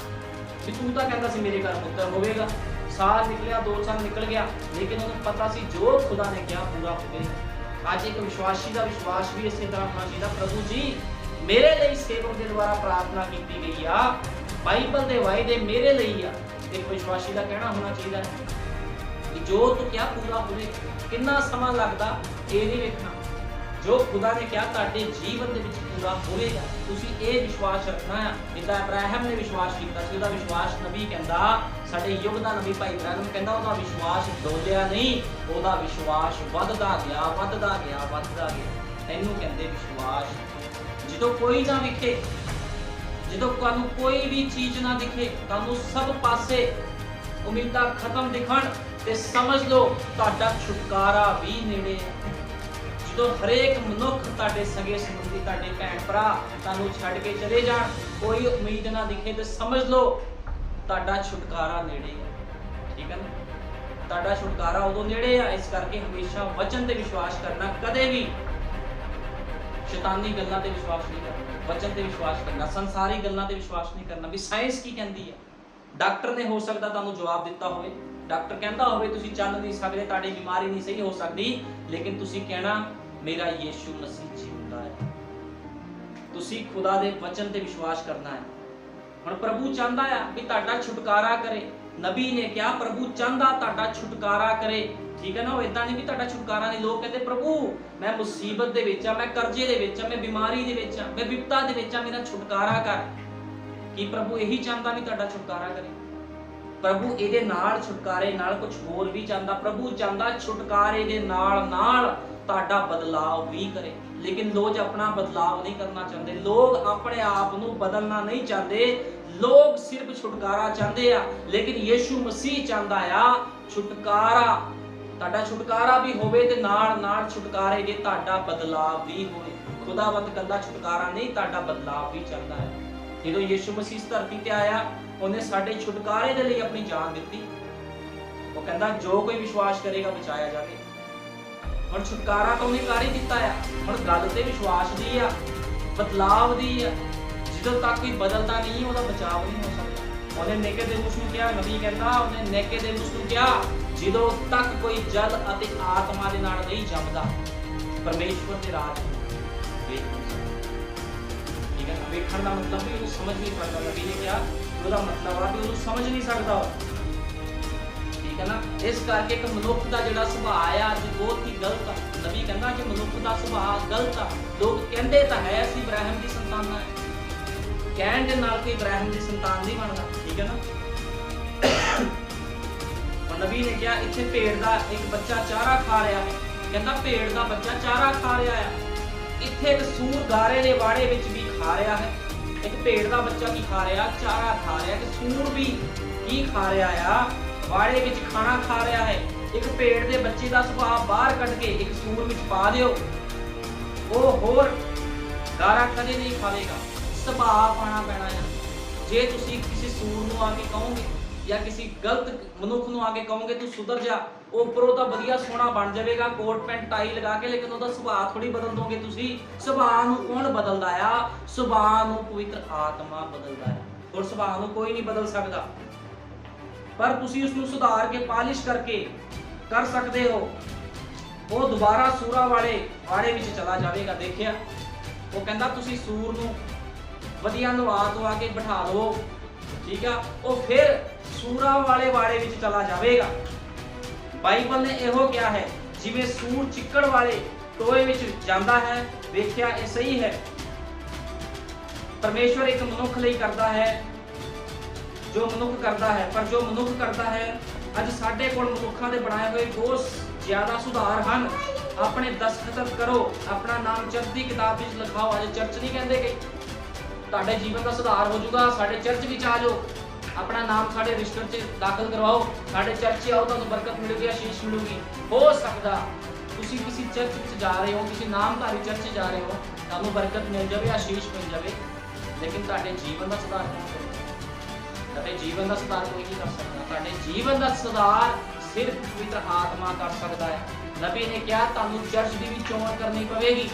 ਕਿ ਤੂੰ ਤਾਂ ਕਹਿੰਦਾ ਸੀ ਮੇਰੇ ਘਰ ਪੁੱਤਰ ਹੋਵੇਗਾ। ਸਾਲ ਨਿਕਲਿਆ, 2 ਸਾਲ ਨਿਕਲ ਗਿਆ, ਲੇਕਿਨ ਉਹਨੂੰ ਪਤਾ ਸੀ ਜੋ ਖੁਦਾ ਨੇ ਕਿਹਾ ਪੂਰਾ ਹੋਵੇਗਾ। ਅੱਜ ਇੱਕ ਵਿਸ਼ਵਾਸੀ ਦਾ ਵਿਸ਼ਵਾਸ ਵੀ ਇਸੇ ਤਰ੍ਹਾਂ ਹੋਣਾ ਚਾਹੀਦਾ। ਪ੍ਰਭੂ ਜੀ ਮੇਰੇ ਲਈ ਸੇਵਕ ਦੇ ਦੁਆਰਾ ਪ੍ਰਾਰਥਨਾ ਕੀਤੀ ਗਈ ਆ, ਬਾਈਬਲ ਦੇ ਵਾਅਦੇ ਮੇਰੇ ਲਈ ਆ। ਇੱਕ ਵਿਸ਼ਵਾਸੀ ਦਾ ਕਹਿਣਾ ਹੋਣਾ ਚਾਹੀਦਾ ਹੈ ਕਿ ਜੋ ਤੂੰ ਕਿਹਾ ਪੂਰਾ ਹੋਵੇ। ਕਿੰਨਾ ਸਮਾਂ ਲੱਗਦਾ ਇਹ ਨਹੀਂ ਵੇਖਣਾ, ਜੋ ਖੁਦਾ ਨੇ ਕਿਹਾ ਤੁਹਾਡੇ ਜੀਵਨ ਦੇ ਵਿੱਚ ਪੂਰਾ ਹੋਵੇਗਾ। ਤੁਸੀਂ ਇਹ ਵਿਸ਼ਵਾਸ ਰੱਖਣਾ ਹੈ। ਜਿੱਦਾਂ ਇਬਰਾਹਿਮ ਨੇ ਵਿਸ਼ਵਾਸ ਕੀਤਾ ਸੀ, ਉਹਦਾ ਵਿਸ਼ਵਾਸ ਨਬੀ ਕਹਿੰਦਾ, ਸਾਡੇ ਯੁੱਗ ਦਾ ਨਬੀ ਭਾਈ ਇਬਰਾਹਿਮ ਕਹਿੰਦਾ ਉਹਦਾ ਵਿਸ਼ਵਾਸ ਡੋਲਿਆ ਨਹੀਂ, ਉਹਦਾ ਵਿਸ਼ਵਾਸ ਵੱਧਦਾ ਗਿਆ। ਇਹਨੂੰ ਕਹਿੰਦੇ ਵਿਸ਼ਵਾਸ। ਜਦੋਂ ਕੋਈ ਨਾ ਵਿਖੇ, ਜਦੋਂ ਤੁਹਾਨੂੰ ਕੋਈ ਵੀ ਚੀਜ਼ ਨਾ ਦਿਖੇ, ਤੁਹਾਨੂੰ ਸਭ ਪਾਸੇ ਉਮੀਦਾਂ ਖਤਮ ਦਿਖਣ, ਤੇ ਸਮਝ ਲਓ ਤੁਹਾਡਾ ਛੁਟਕਾਰਾ ਵੀ ਨੇੜੇ ਹੈ। ਜਦੋਂ ਹਰੇਕ ਮਨੁੱਖ, ਤੁਹਾਡੇ ਸਗੇ ਸੰਬੰਧੀ, ਤੁਹਾਡੇ ਭੈਣ ਭਰਾ ਤੁਹਾਨੂੰ ਛੱਡ ਕੇ ਚਲੇ ਜਾਣ, ਕੋਈ ਉਮੀਦ ਨਾ ਦਿਖੇ, ਤੇ ਸਮਝ ਲਓ ਤੁਹਾਡਾ ਛੁਟਕਾਰਾ ਨੇੜੇ ਹੈ। ਠੀਕ ਹੈ ਨਾ, ਤੁਹਾਡਾ ਛੁਟਕਾਰਾ ਉਦੋਂ ਨੇੜੇ ਆ। ਇਸ ਕਰਕੇ ਹਮੇਸ਼ਾ ਵਚਨ ਤੇ ਵਿਸ਼ਵਾਸ ਕਰਨਾ, ਕਦੇ ਵੀ ਸ਼ੈਤਾਨੀ ਗੱਲਾਂ ਤੇ ਵਿਸ਼ਵਾਸ ਨਹੀਂ ਕਰਨਾ, ਵਚਨ ਤੇ ਵਿਸ਼ਵਾਸ ਕਰਨਾ, ਸੰਸਾਰੀ ਗੱਲਾਂ ਤੇ ਵਿਸ਼ਵਾਸ ਨਹੀਂ ਕਰਨਾ ਵੀ ਸਾਇੰਸ ਕੀ ਕਹਿੰਦੀ ਹੈ। ਡਾਕਟਰ ਨੇ ਹੋ ਸਕਦਾ ਤੁਹਾਨੂੰ ਜਵਾਬ ਦਿੱਤਾ ਹੋਵੇ, ਡਾਕਟਰ ਕਹਿੰਦਾ ਹੋਵੇ ਤੁਸੀਂ ਚੱਲ ਨਹੀਂ ਸਕਦੇ, ਤੁਹਾਡੀ ਬਿਮਾਰੀ ਨਹੀਂ ਸਹੀ ਹੋ ਸਕਦੀ, ਲੇਕਿਨ ਤੁਸੀਂ ਕਹਿਣਾ ਮੇਰਾ ਯੀਸ਼ੂ ਮਸੀਹ ਜਿਉਂਦਾ ਹੈ। ਤੁਸੀਂ ਖੁਦਾ ਦੇ ਵਚਨ ਤੇ ਵਿਸ਼ਵਾਸ ਕਰਨਾ ਹੈ। ਹੁਣ ਪ੍ਰਭੂ ਚਾਹੁੰਦਾ ਆ ਵੀ ਤੁਹਾਡਾ ਛੁਟਕਾਰਾ ਕਰੇ। ਨਬੀ ਨੇ ਕਿਹਾ ਪ੍ਰਭੂ ਚਾਹੁੰਦਾ ਤੁਹਾਡਾ ਛੁਟਕਾਰਾ ਕਰੇ। ਠੀਕ ਹੈ ਨਾ, ਉਹ ਇਦਾਂ ਨਹੀਂ ਵੀ ਤੁਹਾਡਾ ਛੁਟਕਾਰਾ ਨਹੀਂ। ਲੋਕ ਕਹਿੰਦੇ ਪ੍ਰਭੂ ਮੈਂ ਮੁਸੀਬਤ ਦੇ ਵਿੱਚ ਆ, ਮੈਂ ਕਰਜ਼ੇ ਦੇ ਵਿੱਚ ਆ, ਮੈਂ ਬਿਮਾਰੀ ਦੇ ਵਿੱਚ ਆ, ਮੈਂ ਵਿਪਤਾ ਦੇ ਵਿੱਚ ਆ, ਮੇਰਾ ਛੁਟਕਾਰਾ ਕਰ। ਕੀ ਪ੍ਰਭੂ ਇਹੀ ਚਾਹੁੰਦਾ ਵੀ ਤੁਹਾਡਾ ਛੁਟਕਾਰਾ ਕਰੇ? ਪ੍ਰਭੂ ਇਹਦੇ ਨਾਲ, ਛੁਟਕਾਰੇ ਨਾਲ ਕੁਝ ਹੋਰ ਵੀ ਚਾਹੁੰਦਾ। ਪ੍ਰਭੂ ਚਾਹੁੰਦਾ ਛੁਟਕਾਰੇ ਦੇ ਨਾਲ ਨਾਲ ਤੁਹਾਡਾ ਬਦਲਾਵ ਵੀ ਕਰੇ। ਲੇਕਿਨ ਲੋਕ ਆਪਣਾ ਬਦਲਾਵ ਨਹੀਂ ਕਰਨਾ ਚਾਹੁੰਦੇ, ਲੋਕ ਆਪਣੇ ਆਪ ਨੂੰ ਬਦਲਣਾ ਨਹੀਂ ਚਾਹੁੰਦੇ, ਲੋਕ ਸਿਰਫ ਛੁਟਕਾਰਾ ਚਾਹੁੰਦੇ ਆ। ਲੇਕਿਨ ਯੀਸ਼ੂ ਮਸੀਹ ਚਾਹੁੰਦਾ ਆ ਛੁਟਕਾਰਾ, ਤੁਹਾਡਾ ਛੁਟਕਾਰਾ ਵੀ ਹੋਵੇ ਤੇ ਨਾਲ ਨਾਲ ਛੁਟਕਾਰੇ ਦੇ ਤੁਹਾਡਾ ਬਦਲਾਵ ਵੀ ਹੋਵੇ। ਖੁਦਾਵੰਦ ਕੱਲਾ ਛੁਟਕਾਰਾ ਨਹੀਂ, ਤੁਹਾਡਾ ਬਦਲਾਵ ਵੀ ਚਾਹੁੰਦਾ ਹੈ। ਜਦੋਂ ਯੀਸ਼ੂ ਮਸੀਹ ਇਸ ਧਰਤੀ ਤੇ ਆਇਆ, ਉਹਨੇ ਸਾਡੇ ਛੁਟਕਾਰੇ ਦੇ ਲਈ ਆਪਣੀ ਜਾਨ ਦਿੱਤੀ। ਉਹ ਕਹਿੰਦਾ ਜੋ ਕੋਈ ਵਿਸ਼ਵਾਸ ਕਰੇਗਾ ਬਚਾਇਆ ਜਾਵੇ। ਹੁਣ ਛੁਟਕਾਰਾ ਤਾਂ ਉਹਨੇ ਕਰ ਹੀ ਦਿੱਤਾ ਆ, ਹੁਣ ਗੱਲ ਤੇ ਵਿਸ਼ਵਾਸ ਦੀ ਆ, ਬਦਲਾਵ ਦੀ ਆ। ਜਦੋਂ ਤੱਕ ਕੋਈ ਬਦਲਦਾ ਨਹੀਂ, ਉਹਦਾ ਬਚਾਅ ਨਹੀਂ ਹੋ ਸਕਦਾ। ਉਹਨੇ ਨਿਕੋਦੇਮੁਸ ਨੂੰ ਕਿਹਾ, ਨਬੀ ਕਹਿੰਦਾ ਉਹਨੇ ਨਿਕੋਦੇਮੁਸ ਨੂੰ ਕਿਹਾ ਜਦੋਂ ਤੱਕ ਕੋਈ ਜਲ ਅਤੇ ਆਤਮਾ ਦੇ ਨਾਲ ਨਹੀਂ ਜੰਮਦਾ, ਪਰਮੇਸ਼ਵਰ ਦੇ ਰਾਜ ਵੇਖ ਨਹੀਂ ਸਕਦਾ। ਠੀਕ ਹੈ, ਵੇਖਣ ਦਾ ਮਤਲਬ ਵੀ ਉਹਨੂੰ ਸਮਝ ਨਹੀਂ ਸਕਦਾ। ਨਬੀ ਨੇ ਕਿਹਾ ਉਹਦਾ ਮਤਲਬ ਆ ਵੀ ਉਹਨੂੰ ਸਮਝ ਨਹੀਂ ਸਕਦਾ। ਠੀਕ ਹੈ ਨਾ, ਇਸ ਕਰਕੇ ਇੱਕ ਮਨੁੱਖ ਦਾ ਜਿਹੜਾ ਸੁਭਾਅ ਆ ਅੱਜ ਬਹੁਤ ਹੀ ਗਲਤ ਆ। ਨਬੀ ਕਹਿੰਦਾ ਕਿ ਮਨੁੱਖ ਦਾ ਸੁਭਾਅ ਗਲਤ ਆ। ਲੋਕ ਕਹਿੰਦੇ ਤਾਂ ਹੈ ਅਸੀਂ ਇਬਰਾਹਿਮ ਦੀ ਸੰਤਾਨ ਆ, ਕਹਿਣ ਦੇ ਨਾਲ ਕੋਈ ਇਬਰਾਹਿਮ ਦੀ ਸੰਤਾਨ ਨਹੀਂ ਬਣਦਾ। ਠੀਕ ਹੈ ਨਾ, ਨਬੀ ਨੇ ਕਿਹਾ ਇੱਥੇ ਭੇਡ ਦਾ ਇੱਕ ਬੱਚਾ ਚਾਰਾ ਖਾ ਰਿਹਾ ਹੈ। ਕਹਿੰਦਾ ਭੇਡ ਦਾ ਬੱਚਾ ਚਾਰਾ ਖਾ ਰਿਹਾ ਹੈ। ਇੱਥੇ ਇੱਕ ਸੂਰ ਗਾਰੇ ਦੇ ਵਾੜੇ ਵਿੱਚ ਵੀ ਖਾ ਰਿਹਾ ਹੈ। ਇੱਕ ਭੇਡ ਦਾ ਬੱਚਾ ਕੀ ਖਾ ਰਿਹਾ? ਚਾਰਾ ਖਾ ਰਿਹਾ। ਕਿ ਸੂਰ ਵੀ ਕੀ ਖਾ ਰਿਹਾ ਆ? ਵਾੜੇ ਵਿੱਚ ਖਾਣਾ ਖਾ ਰਿਹਾ ਹੈ। ਇੱਕ ਭੇਡ ਦੇ ਬੱਚੇ ਦਾ ਸੁਭਾਅ ਬਾਹਰ ਕੱਢ ਕੇ ਇੱਕ ਸੂਰ ਵਿੱਚ ਪਾ ਦਿਓ, ਉਹ ਹੋਰ ਗਾਰਾ ਕਦੇ ਨਹੀਂ ਖਾਵੇਗਾ। ਸੁਭਾਅ ਪਾਣਾ ਪੈਣਾ ਆ। ਜੇ ਤੁਸੀਂ ਕਿਸੇ ਸੂਰ ਨੂੰ ਆ ਕੇ ਕਹੋਗੇ ਜਾਂ ਕਿਸੇ ਗਲਤ ਮਨੁੱਖ ਨੂੰ ਆ ਕੇ ਕਹੋਗੇ ਤੂੰ ਸੁਧਰ ਜਾ, ਉੱਪਰੋਂ ਤਾਂ ਵਧੀਆ ਸੋਹਣਾ ਬਣ ਜਾਵੇਗਾ ਕੋਟ ਪੈਂਟ ਟਾਈ ਲਗਾ ਕੇ, ਲੇਕਿਨ ਉਹਦਾ ਸੁਭਾਅ ਥੋੜੀ ਬਦਲ ਦੋਗੇ ਤੁਸੀਂ। ਸੁਭਾਅ ਨੂੰ ਕੌਣ ਬਦਲਦਾ ਆ? ਸੁਭਾਅ ਨੂੰ ਪਵਿੱਤਰ ਆਤਮਾ ਬਦਲਦਾ ਆ, ਔਰ ਸੁਭਾਅ ਨੂੰ ਕੋਈ ਨਹੀਂ ਬਦਲ ਸਕਦਾ। ਪਰ ਤੁਸੀਂ ਉਸ ਨੂੰ ਸੁਧਾਰ ਕੇ ਪਾਲਿਸ਼ ਕਰਕੇ ਕਰ ਸਕਦੇ ਹੋ। ਉਹ ਦੁਬਾਰਾ ਸੂਰਾਂ ਵਾਲੇ ਵਾੜੇ ਵਿੱਚ ਚਲਾ ਜਾਵੇਗਾ। ਦੇਖਿਆ, ਉਹ ਕਹਿੰਦਾ ਤੁਸੀਂ ਸੂਰ ਨੂੰ ਵਧੀਆ ਨਵਾ ਧਵਾ ਕੇ ਬਿਠਾ ਲਵੋ, ਠੀਕ ਆ, ਉਹ ਫਿਰ ਸੂਰਾਂ ਵਾਲੇ ਵਾੜੇ ਵਿੱਚ ਚਲਾ ਜਾਵੇਗਾ। ਬਾਈਬਲ ਨੇ ਇਹੋ ਕਿਹਾ ਹੈ, ਜਿਵੇਂ ਸੂਰ ਚਿੱਕੜ ਵਾਲੇ ਟੋਏ ਵਿੱਚ ਜਾਂਦਾ ਹੈ। ਵੇਖਿਆ, ਇਹ ਸਹੀ ਹੈ। ਪਰਮੇਸ਼ਵਰ ਇੱਕ ਮਨੁੱਖ ਲਈ ਕਰਦਾ ਹੈ ਜੋ ਮਨੁੱਖ ਕਰਦਾ ਹੈ, ਪਰ ਜੋ ਮਨੁੱਖ ਕਰਦਾ ਹੈ, ਅੱਜ ਸਾਡੇ ਕੋਲ ਮਨੁੱਖਾਂ ਦੇ ਬਣਾਏ ਹੋਏ ਬਹੁਤ ਜ਼ਿਆਦਾ ਸੁਧਾਰ ਹਨ। ਆਪਣੇ ਦਸਤਖਤ ਕਰੋ, ਆਪਣਾ ਨਾਮ ਚਰਚ ਦੀ ਕਿਤਾਬ ਵਿੱਚ ਲਿਖਾਓ। ਅੱਜ ਚਰਚ ਨਹੀਂ ਕਹਿੰਦੇ ਕਿ ਤੁਹਾਡੇ ਜੀਵਨ ਦਾ ਸੁਧਾਰ ਹੋ ਜਾਊਗਾ, ਸਾਡੇ ਚਰਚ ਵਿੱਚ ਆ ਜਾਓ, ਆਪਣਾ ਨਾਮ ਸਾਡੇ ਰਜਿਸਟਰ 'ਚ ਦਾਖਲ ਕਰਵਾਓ, ਸਾਡੇ ਚਰਚ 'ਚ ਆਓ, ਤੁਹਾਨੂੰ ਬਰਕਤ ਮਿਲੂਗੀ, ਆਸ਼ੀਸ਼ ਮਿਲੂਗੀ। ਹੋ ਸਕਦਾ ਤੁਸੀਂ ਕਿਸੇ ਚਰਚ ਵਿੱਚ ਜਾ ਰਹੇ ਹੋ, ਕਿਸੇ ਨਾਮਧਾਰੀ ਚਰਚ 'ਚ ਜਾ ਰਹੇ ਹੋ, ਤੁਹਾਨੂੰ ਬਰਕਤ ਮਿਲ ਜਾਵੇ, ਆਸ਼ੀਸ਼ ਮਿਲ ਜਾਵੇ, ਲੇਕਿਨ ਤੁਹਾਡੇ ਜੀਵਨ ਦਾ ਸੁਧਾਰ ਕੌਣ ਕਰੇਗਾ? ਤੁਹਾਡੇ ਜੀਵਨ ਦਾ ਸੁਧਾਰ ਕੋਈ ਨਹੀਂ ਕਰ ਸਕਦਾ। ਤੁਹਾਡੇ ਜੀਵਨ ਦਾ ਸੁਧਾਰ ਸਿਰਫ ਪਵਿੱਤਰ ਆਤਮਾ ਕਰ ਸਕਦਾ ਹੈ। ਨਬੀ ਨੇ ਕਿਹਾ ਤੁਹਾਨੂੰ ਚਰਚ ਦੀ ਵੀ ਚੋਣ ਕਰਨੀ ਪਵੇਗੀ।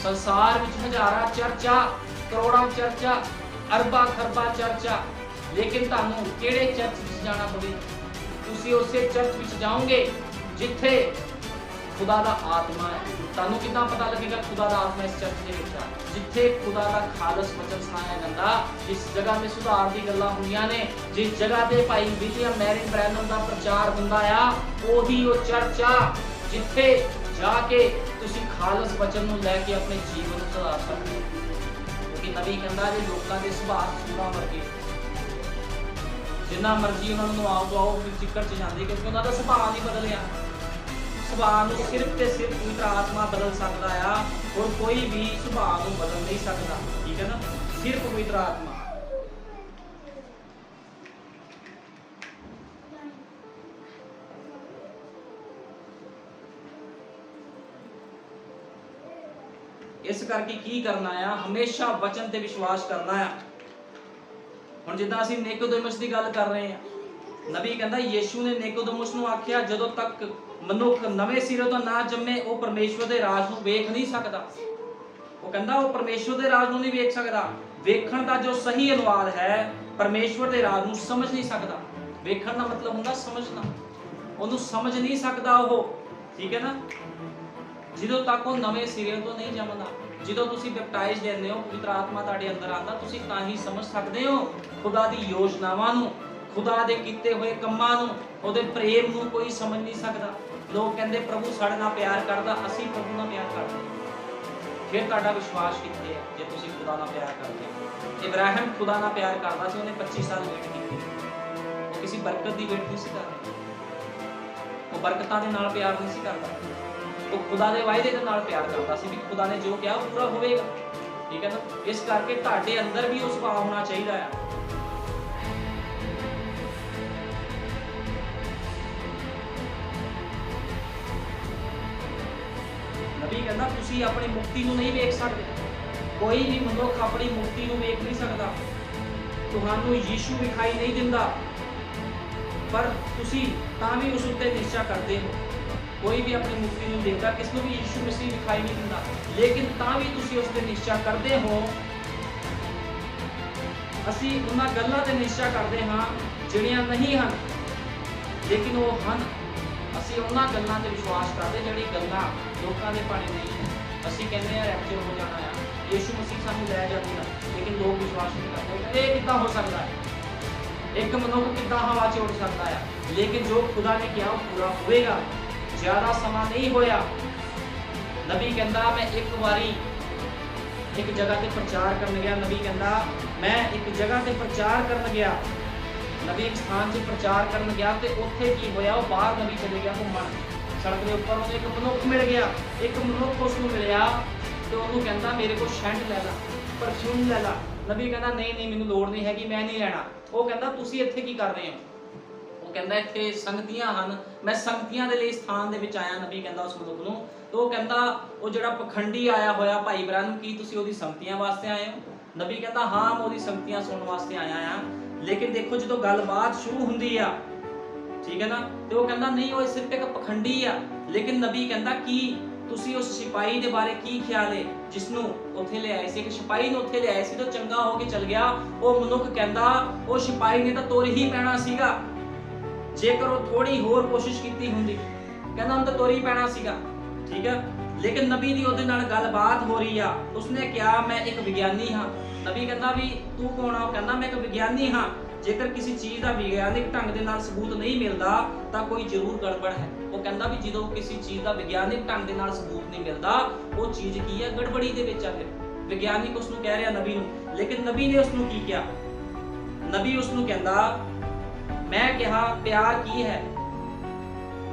ਸੰਸਾਰ ਵਿੱਚ ਹਜ਼ਾਰਾਂ ਚਰਚਾਂ, ਕਰੋੜਾਂ ਚਰਚਾਂ, ਅਰਬਾਂ ਖਰਬਾਂ ਚਰਚਾਂ, ਲੇਕਿਨ ਤੁਹਾਨੂੰ ਕਿਹੜੇ ਚਰਚ ਵਿੱਚ ਜਾਣਾ ਪਵੇਗਾ? ਤੁਸੀਂ ਉਸੇ ਚਰਚ ਵਿੱਚ ਜਾਓਗੇ ਜਿੱਥੇ ਖੁਦਾ ਦਾ ਆਤਮਾ ਹੈ। ਤੁਹਾਨੂੰ ਕਿੱਦਾਂ ਪਤਾ ਲੱਗੇਗਾ ਖੁਦਾ ਦਾ ਆਤਮਾ ਇਸ ਚਰਚ ਦੇ ਵਿੱਚ ਆ? ਜਿੱਥੇ ਖੁਦਾ ਦਾ ਖਾਲਸ ਵਚਨ ਸੁਣਾਇਆ ਜਾਂਦਾ, ਜਿਸ ਜਗ੍ਹਾ ਤੇ ਸੁਧਾਰ ਦੀ ਗੱਲਾਂ ਹੁੰਦੀਆਂ ਨੇ, ਜਿਸ ਜਗ੍ਹਾ ਤੇ ਭਾਈ ਵਿਲੀਅਮ ਮੈਰਿਨ ਬ੍ਰੈਨਮ ਦਾ ਪ੍ਰਚਾਰ ਹੁੰਦਾ ਆ, ਉਹੀ ਉਹ ਚਰਚ ਆ ਜਿੱਥੇ ਜਾ ਕੇ ਤੁਸੀਂ ਖਾਲਸ ਵਚਨ ਨੂੰ ਲੈ ਕੇ ਆਪਣੇ ਜੀਵਨ ਨੂੰ ਸੁਧਾਰ ਸਕਦੇ ਹੋ। ਕਿਉਂਕਿ ਨਬੀ ਕਹਿੰਦਾ ਜੇ ਲੋਕਾਂ ਦੇ ਸੁਭਾਅ ਸੂਰਾਂ ਵਰਗੇ, ਜਿੰਨਾ ਮਰਜ਼ੀ ਉਹਨਾਂ ਨੂੰ ਆਓ ਜਾਓ ਚਿੱਕੜ 'ਚ ਜਾਂਦੇ, ਕਿਉਂਕਿ ਉਹਨਾਂ ਦਾ ਸੁਭਾਅ ਨਹੀਂ ਬਦਲਿਆ। ਸੁਭਾਅ ਨੂੰ ਸਿਰਫ ਤੇ ਸਿਰਫ ਪਵਿੱਤਰ ਆਤਮਾ ਬਦਲ ਸਕਦਾ ਆ, ਹੋਰ ਕੋਈ ਵੀ ਸੁਭਾਅ ਨੂੰ ਬਦਲ ਨਹੀਂ ਸਕਦਾ। ਠੀਕ ਹੈ ਨਾ? ਸਿਰਫ ਪਵਿੱਤਰ ਆਤਮਾ। ਇਸ ਕਰਕੇ ਕੀ ਕਰਨਾ ਆ? ਹਮੇਸ਼ਾ ਵਚਨ ਤੇ ਵਿਸ਼ਵਾਸ ਕਰਨਾ ਆ। ਹੁਣ ਜਿੱਦਾਂ ਅਸੀਂ ਨਿਕੋਦੇਮਸ ਦੀ ਗੱਲ ਕਰ ਰਹੇ ਆ, ਨਬੀ ਕਹਿੰਦਾ ਯੀਸ਼ੂ ਨੇ ਨਿਕੋਦੇਮਸ ਨੂੰ ਆਖਿਆ ਜਦੋਂ ਤੱਕ ਮਨੁੱਖ ਨਵੇਂ ਸਿਰੇ ਤੋਂ ਨਾ ਜੰਮੇ ਉਹ ਪਰਮੇਸ਼ਵਰ ਦੇ ਰਾਜ ਨੂੰ ਵੇਖ ਨਹੀਂ ਸਕਦਾ। ਉਹ ਕਹਿੰਦਾ ਉਹ ਪਰਮੇਸ਼ਵਰ ਦੇ ਰਾਜ ਨੂੰ ਨਹੀਂ ਵੇਖ ਸਕਦਾ। ਵੇਖਣ ਦਾ ਜੋ ਸਹੀ ਅਨੁਵਾਦ ਹੈ, ਪਰਮੇਸ਼ਵਰ ਦੇ ਰਾਜ ਨੂੰ ਸਮਝ ਨਹੀਂ ਸਕਦਾ। ਵੇਖਣ ਦਾ ਮਤਲਬ ਹੁੰਦਾ ਸਮਝਣਾ। ਉਹਨੂੰ ਸਮਝ ਨਹੀਂ ਸਕਦਾ ਉਹ। ਠੀਕ ਹੈ ਨਾ? ਜਦੋਂ ਤੱਕ ਉਹ ਨਵੇਂ ਸਿਰੇ ਤੋਂ ਨਹੀਂ ਜੰਮਦਾ। ਜਦੋਂ ਤੁਸੀਂ ਬੈਪਟਾਈਜ਼ ਲੈਂਦੇ ਹੋ, ਪਵਿੱਤਰ ਆਤਮਾ ਤੁਹਾਡੇ ਅੰਦਰ ਆਉਂਦਾ, ਤੁਸੀਂ ਤਾਂ ਹੀ ਸਮਝ ਸਕਦੇ ਹੋ ਖੁਦਾ ਦੀ ਯੋਜਨਾਵਾਂ ਨੂੰ, ਖੁਦਾ ਦੇ ਕੀਤੇ ਹੋਏ ਕੰਮਾਂ ਨੂੰ, ਉਹਦੇ ਪ੍ਰੇਮ ਨੂੰ ਕੋਈ ਸਮਝ ਨਹੀਂ ਸਕਦਾ। ਲੋਕ ਕਹਿੰਦੇ ਪ੍ਰਭੂ ਸਾਡੇ ਨਾਲ ਪਿਆਰ ਕਰਦਾ, ਅਸੀਂ ਪ੍ਰਭੂ ਨਾਲ ਪਿਆਰ ਕਰਦੇ। ਫਿਰ ਤੁਹਾਡਾ ਵਿਸ਼ਵਾਸ ਕਿੱਥੇ ਹੈ ਜੇ ਤੁਸੀਂ ਖੁਦਾ ਨਾਲ ਪਿਆਰ ਕਰਦੇ ਹੋ? ਇਬਰਾਹਿਮ ਖੁਦਾ ਨਾਲ ਪਿਆਰ ਕਰਦਾ ਸੀ, ਉਹਨੇ 25 ਸਾਲ ਵੇਟ ਕੀਤੀ। ਉਹ ਕਿਸੇ ਬਰਕਤ ਦੀ ਵੇਟ ਨਹੀਂ ਸੀ ਕਰਦਾ, ਉਹ ਬਰਕਤਾਂ ਦੇ ਨਾਲ ਪਿਆਰ ਨਹੀਂ ਸੀ ਕਰਦਾ, ਉਹ ਖੁਦਾ ਦੇ ਵਾਅਦੇ ਦੇ ਨਾਲ ਪਿਆਰ ਕਰਦਾ ਸੀ ਵੀ ਖੁਦਾ ਨੇ ਜੋ ਕਿਹਾ ਉਹ ਪੂਰਾ ਹੋਵੇਗਾ। ਠੀਕ ਹੈ ਨਾ? ਇਸ ਕਰਕੇ ਤੁਹਾਡੇ ਅੰਦਰ ਵੀ ਉਹ ਸੁਭਾਅ ਹੋਣਾ ਚਾਹੀਦਾ ਹੈ। ਨਬੀ ਕਹਿੰਦਾ ਤੁਸੀਂ ਆਪਣੀ ਮੁਕਤੀ ਨੂੰ ਨਹੀਂ ਵੇਖ ਸਕਦੇ। ਕੋਈ ਵੀ ਮਨੁੱਖ ਆਪਣੀ ਮੁਕਤੀ ਨੂੰ ਵੇਖ ਨਹੀਂ ਸਕਦਾ। ਤੁਹਾਨੂੰ ਯੀਸ਼ੂ ਵਿਖਾਈ ਨਹੀਂ ਦਿੰਦਾ, ਪਰ ਤੁਸੀਂ ਤਾਂ ਵੀ ਉਸ ਉੱਤੇ ਨਿਸ਼ਚਾ ਕਰਦੇ ਹੋ। ਕੋਈ ਵੀ ਆਪਣੀ ਮੁਕਤੀ ਨੂੰ ਦੇਖਦਾ, ਕਿਸ ਨੂੰ ਵੀ ਯੀਸ਼ੂ ਮਸੀਹ ਵਿਖਾਈ ਨਹੀਂ ਦਿੰਦਾ, ਲੇਕਿਨ ਤਾਂ ਵੀ ਤੁਸੀਂ ਉਸ ਤੇ ਨਿਸ਼ਚਾ ਕਰਦੇ ਹੋ। ਅਸੀਂ ਉਹਨਾਂ ਗੱਲਾਂ ਤੇ ਨਿਸ਼ਚਾ ਕਰਦੇ ਹਾਂ ਜਿਹੜੀਆਂ ਨਹੀਂ ਹਨ, ਲੇਕਿਨ ਉਹ ਹਨ। ਅਸੀਂ ਉਹਨਾਂ ਗੱਲਾਂ ਤੇ ਵਿਸ਼ਵਾਸ ਕਰਦੇ ਜਿਹੜੀ ਗੱਲਾਂ ਲੋਕਾਂ ਦੇ ਭਾਣੇ ਨਹੀਂ ਹੈ। ਅਸੀਂ ਕਹਿੰਦੇ ਆ ਰੈਪਚਰ ਹੋ ਜਾਣਾ ਆ, ਯੀਸ਼ੂ ਮਸੀਹ ਸਾਨੂੰ ਲੈ ਜਾਊਗਾ, ਲੇਕਿਨ ਲੋਕ ਵਿਸ਼ਵਾਸ ਨਹੀਂ ਕਰਦੇ। ਇਹ ਕਿੱਦਾਂ ਹੋ ਸਕਦਾ ਹੈ? ਇੱਕ ਮਨੁੱਖ ਕਿੱਦਾਂ ਹਵਾ 'ਚ ਉੱਡ ਸਕਦਾ ਹੈ? ਲੇਕਿਨ ਜੋ ਖੁਦਾ ਨੇ ਕਿਹਾ ਉਹ ਪੂਰਾ ਹੋਵੇਗਾ। ਜ਼ਿਆਦਾ ਸਮਾਂ ਨਹੀਂ ਹੋਇਆ। ਨਬੀ ਕਹਿੰਦਾ ਮੈਂ ਇੱਕ ਵਾਰੀ ਇੱਕ ਜਗ੍ਹਾ ਤੇ ਪ੍ਰਚਾਰ ਕਰਨ ਗਿਆ। ਨਬੀ ਕਹਿੰਦਾ ਮੈਂ ਇੱਕ ਜਗ੍ਹਾ ਤੇ ਪ੍ਰਚਾਰ ਕਰਨ ਗਿਆ। ਨਬੀ ਇੱਕ ਸਥਾਨ 'ਚ ਪ੍ਰਚਾਰ ਕਰਨ ਗਿਆ ਤੇ ਉੱਥੇ ਕੀ ਹੋਇਆ? ਉਹ ਬਾਹਰ ਨਬੀ ਚਲੇ ਗਿਆ ਘੁੰਮਣ। ਸੜਕ ਦੇ ਉੱਪਰ ਉਹਨੂੰ ਇੱਕ ਮਨੁੱਖ ਮਿਲ ਗਿਆ। ਇੱਕ ਮਨੁੱਖ ਉਸ ਨੂੰ ਮਿਲਿਆ ਤੇ ਉਹਨੂੰ ਕਹਿੰਦਾ ਮੇਰੇ ਕੋਲ ਸ਼ੈਂਟ ਲੈ ਲਾ, ਪਰਫਿਊਮ ਲੈ ਲਾ। ਨਬੀ ਕਹਿੰਦਾ ਨਹੀਂ ਨਹੀਂ ਮੈਨੂੰ ਲੋੜ ਨਹੀਂ ਹੈਗੀ, ਮੈਂ ਨਹੀਂ ਲੈਣਾ। ਉਹ ਕਹਿੰਦਾ ਤੁਸੀਂ ਇੱਥੇ ਕੀ ਕਰ ਰਹੇ ਹੋ? ਉਹ ਕਹਿੰਦਾ ਇੱਥੇ ਸੰਗਤੀਆਂ ਹਨ, ਮੈਂ ਸੰਗਤੀਆਂ ਦੇ ਲਈ ਸਥਾਨ ਦੇ ਵਿੱਚ ਆਇਆ। ਨਬੀ ਕਹਿੰਦਾ ਉਸ ਮਨੁੱਖ ਨੂੰ। ਤੇ ਉਹ ਕਹਿੰਦਾ ਉਹ ਜਿਹੜਾ ਪਖੰਡੀ ਆਇਆ ਹੋਇਆ ਭਾਈ ਬ੍ਰਹਮ, ਕੀ ਤੁਸੀਂ ਉਹਦੀ ਸੰਗਤੀਆਂ ਵਾਸਤੇ ਆਏ ਹੋ? ਨਬੀ ਕਹਿੰਦਾ ਹਾਂ ਮੈਂ ਉਹਦੀ ਸੰਗਤੀਆਂ ਸੁਣਨ ਵਾਸਤੇ ਆਇਆ ਆ। ਲੇਕਿਨ ਦੇਖੋ ਜਦੋਂ ਗੱਲਬਾਤ ਸ਼ੁਰੂ ਹੁੰਦੀ ਆ, ਠੀਕ ਹੈ ਨਾ, ਤੇ ਉਹ ਕਹਿੰਦਾ ਨਹੀਂ ਉਹ ਸਿਰਫ ਇੱਕ ਪਖੰਡੀ ਆ। ਲੇਕਿਨ ਨਬੀ ਕਹਿੰਦਾ ਕੀ ਤੁਸੀਂ ਉਸ ਸਿਪਾਹੀ ਦੇ ਬਾਰੇ ਕੀ ਖਿਆਲ ਹੈ ਜਿਸ ਨੂੰ ਉੱਥੇ ਲਿਆਏ ਸੀ? ਇੱਕ ਸਿਪਾਹੀ ਨੂੰ ਉੱਥੇ ਲਿਆਏ ਸੀ ਤਾਂ ਚੰਗਾ ਹੋ ਕੇ ਚਲ ਗਿਆ। ਉਹ ਮਨੁੱਖ ਕਹਿੰਦਾ ਉਹ ਸਿਪਾਹੀ ਨੇ ਤਾਂ ਤੁਰ ਹੀ ਪੈਣਾ ਸੀਗਾ, ਜੇਕਰ ਉਹ ਥੋੜੀ ਹੋਰ ਕੋਸ਼ਿਸ਼ ਕੀਤੀ ਹੁੰਦੀ, ਕਹਿੰਦਾ ਉਹਨੂੰ ਤਾਂ ਤੁਰ ਹੀ ਪੈਣਾ ਸੀਗਾ, ਠੀਕ ਹੈ। ਲੇਕਿਨ ਨਬੀ ਦੀ ਉਹਦੇ ਨਾਲ ਗੱਲਬਾਤ ਹੋ ਰਹੀ ਆ। ਉਸਨੇ ਕਿਹਾ ਮੈਂ ਇੱਕ ਵਿਗਿਆਨੀ ਹਾਂ। ਨਬੀ ਕਹਿੰਦਾ ਵੀ ਤੂੰ ਕੌਣ ਆ? ਉਹ ਕਹਿੰਦਾ ਮੈਂ ਇੱਕ ਵਿਗਿਆਨੀ ਹਾਂ। ਜੇਕਰ ਕਿਸੇ ਚੀਜ਼ ਦਾ ਵਿਗਿਆਨਿਕ ਢੰਗ ਦੇ ਨਾਲ ਸਬੂਤ ਨਹੀਂ ਮਿਲਦਾ ਤਾਂ ਕੋਈ ਜ਼ਰੂਰ ਗੜਬੜ ਹੈ। ਉਹ ਕਹਿੰਦਾ ਵੀ ਜਦੋਂ ਕਿਸੇ ਚੀਜ਼ ਦਾ ਵਿਗਿਆਨਿਕ ਢੰਗ ਦੇ ਨਾਲ ਸਬੂਤ ਨਹੀਂ ਮਿਲਦਾ ਉਹ ਚੀਜ਼ ਕੀ ਹੈ? ਗੜਬੜੀ ਦੇ ਵਿੱਚ ਆ। ਫਿਰ ਵਿਗਿਆਨਿਕ ਉਸ ਨੂੰ ਕਹਿ ਰਿਹਾ ਨਬੀ ਨੂੰ, ਲੇਕਿਨ ਨਬੀ ਨੇ ਉਸ ਨੂੰ ਕੀ ਕਿਹਾ? ਨਬੀ ਉਸ ਨੂੰ ਕਹਿੰਦਾ ਮੈਂ ਕਿਹਾ ਪਿਆਰ ਕੀ ਹੈ,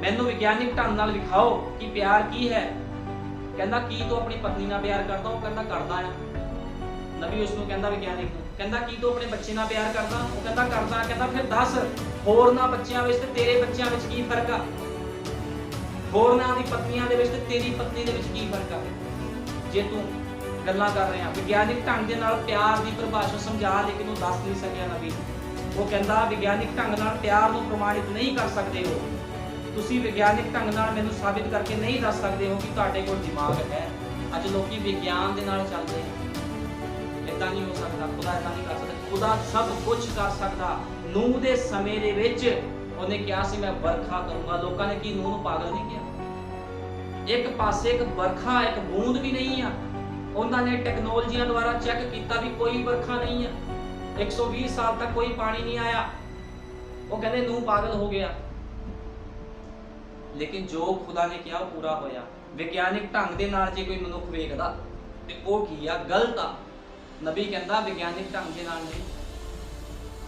ਮੈਨੂੰ ਵਿਗਿਆਨਿਕ ਢੰਗ ਨਾਲ ਵਿਖਾਓ ਕਿ ਪਿਆਰ ਕੀ ਹੈ। ਕਹਿੰਦਾ ਕੀ ਤੂੰ ਆਪਣੀ ਪਤਨੀ ਨਾਲ ਪਿਆਰ ਕਰਦਾ? ਉਹ ਕਹਿੰਦਾ ਕਰਦਾ ਆ। ਨਬੀ ਉਸ ਨੂੰ ਕਹਿੰਦਾ ਵਿਗਿਆਨਿਕ ਨੂੰ, ਕਹਿੰਦਾ ਕੀ ਤੂੰ ਆਪਣੇ ਬੱਚੇ ਨਾਲ ਪਿਆਰ ਕਰਦਾ? ਉਹ ਕਹਿੰਦਾ ਕਰਦਾ। ਕਹਿੰਦਾ ਫਿਰ ਦੱਸ ਹੋਰਨਾਂ ਬੱਚਿਆਂ ਵਿੱਚ ਤੇ ਤੇਰੇ ਬੱਚਿਆਂ ਵਿੱਚ ਕੀ ਫਰਕ ਆ? ਹੋਰਨਾਂ ਦੀ ਪਤਨੀਆਂ ਦੇ ਵਿੱਚ ਤੇ ਤੇਰੀ ਪਤਨੀ ਦੇ ਵਿੱਚ ਕੀ ਫਰਕ ਆ? ਜੇ ਤੂੰ ਗੱਲਾਂ ਕਰ ਰਿਹਾ ਵਿਗਿਆਨਿਕ ਢੰਗ ਦੇ ਨਾਲ ਪਿਆਰ ਦੀ ਪਰਿਭਾਸ਼ਾ ਸਮਝਾ, ਲੇਕਿਨ ਉਹ ਦੱਸ ਨਹੀਂ ਸਕਿਆ ਨਬੀ। ਉਹ ਕਹਿੰਦਾ ਵਿਗਿਆਨਿਕ ਢੰਗ ਨਾਲ ਪਿਆਰ ਨੂੰ ਪ੍ਰਮਾਣਿਤ ਨਹੀਂ ਕਰ ਸਕਦੇ ਹੋ ਤੁਸੀਂ, ਵਿਗਿਆਨਿਕ ਢੰਗ ਨਾਲ ਮੈਨੂੰ ਸਾਬਿਤ ਕਰਕੇ ਨਹੀਂ ਦੱਸ ਸਕਦੇ ਹੋ ਕਿ ਤੁਹਾਡੇ ਕੋਲ ਦਿਮਾਗ ਹੈ। ਅੱਜ ਲੋਕੀ ਵਿਗਿਆਨ ਦੇ ਨਾਲ ਚੱਲਦੇ ਆ, ਇਦਾਂ ਨਹੀਂ ਹੋ ਸਕਦਾ। ਖੁਦਾ ਇਦਾਂ ਨਹੀਂ ਕਰ ਸਕਦਾ। ਖੁਦਾ ਸਭ ਕੁਝ ਕਰ ਸਕਦਾ। ਨੂਹ ਦੇ ਸਮੇਂ ਦੇ ਵਿੱਚ ਉਹਨੇ ਕਿਹਾ ਸੀ ਮੈਂ ਵਰਖਾ ਕਰੂੰਗਾ। ਲੋਕਾਂ ਨੇ ਕੀ ਨੂਹ ਨੂੰ ਪਾਗਲ ਨਹੀਂ ਕਿਹਾ? ਇੱਕ ਪਾਸੇ ਇੱਕ ਵਰਖਾ ਇੱਕ ਬੂੰਦ ਵੀ ਨਹੀਂ ਆ। ਉਹਨਾਂ ਨੇ ਟੈਕਨੋਲੋਜੀਆਂ ਦੁਆਰਾ ਚੈੱਕ ਕੀਤਾ ਵੀ ਕੋਈ ਵਰਖਾ ਨਹੀਂ ਆ, 120 ਸਾਲ ਤੱਕ ਕੋਈ ਪਾਣੀ ਨਹੀਂ ਆਇਆ। ਉਹ ਕਹਿੰਦੇ ਨੂਹ ਪਾਗਲ ਹੋ ਗਿਆ। ਲੇਕਿਨ ਜੋ ਖੁਦਾ ਨੇ ਕਿਹਾ ਉਹ ਪੂਰਾ ਹੋਇਆ। ਵਿਗਿਆਨਿਕ ਢੰਗ ਦੇ ਨਾਲ ਜੇ ਕੋਈ ਮਨੁੱਖ ਵੇਖਦਾ ਤੇ ਉਹ ਕੀ ਆ? ਗਲਤ ਆ। ਨਬੀ ਕਹਿੰਦਾ ਵਿਗਿਆਨਿਕ ਢੰਗ ਦੇ ਨਾਲ ਨਹੀਂ,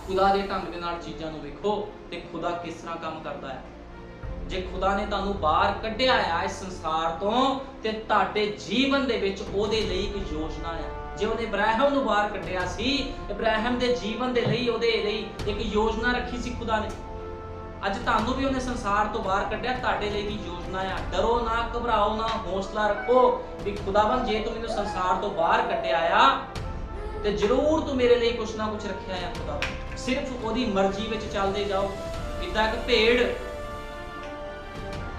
ਖੁਦਾ ਦੇ ਢੰਗ ਦੇ ਨਾਲ ਚੀਜ਼ਾਂ ਨੂੰ ਵੇਖੋ ਤੇ ਖੁਦਾ ਕਿਸ ਤਰ੍ਹਾਂ ਕੰਮ ਕਰਦਾ ਹੈ। ਜੇ ਖੁਦਾ ਨੇ ਤੁਹਾਨੂੰ ਬਾਹਰ ਕੱਢਿਆ ਆ ਇਸ ਸੰਸਾਰ ਤੋਂ ਤੇ ਤੁਹਾਡੇ ਜੀਵਨ ਦੇ ਵਿੱਚ ਉਹਦੇ ਲਈ ਇੱਕ ਯੋਜਨਾ ਆ। ਜੇ ਉਹਨੇ ਇਬਰਾਹਿਮ ਨੂੰ ਬਾਹਰ ਕੱਢਿਆ ਸੀ, ਇਬਰਾਹਿਮ ਦੇ ਜੀਵਨ ਦੇ ਲਈ ਉਹਦੇ ਲਈ ਇੱਕ ਯੋਜਨਾ ਰੱਖੀ ਸੀ ਖੁਦਾ ਨੇ। ਅੱਜ ਤੁਹਾਨੂੰ ਵੀ ਉਹਨੇ ਸੰਸਾਰ ਤੋਂ ਬਾਹਰ ਕੱਢਿਆ, ਤੁਹਾਡੇ ਲਈ ਵੀ ਯੋਜਨਾ ਆ। ਡਰੋ ਨਾ, ਘਬਰਾਓ ਨਾ, ਹੌਸਲਾ ਰੱਖੋ ਵੀ ਖੁਦਾਵੰਦ ਜੇ ਤੂੰ ਮੈਨੂੰ ਸੰਸਾਰ ਤੋਂ ਬਾਹਰ ਕੱਢਿਆ ਆ ਤੇ ਜ਼ਰੂਰ ਤੂੰ ਮੇਰੇ ਲਈ ਕੁਛ ਨਾ ਕੁਛ ਰੱਖਿਆ ਆ। ਖੁਦਾਵੰਦ ਸਿਰਫ ਉਹਦੀ ਮਰਜ਼ੀ ਵਿੱਚ ਚੱਲਦੇ ਜਾਓ। ਇਦਾਂ ਇੱਕ ਭੇਡ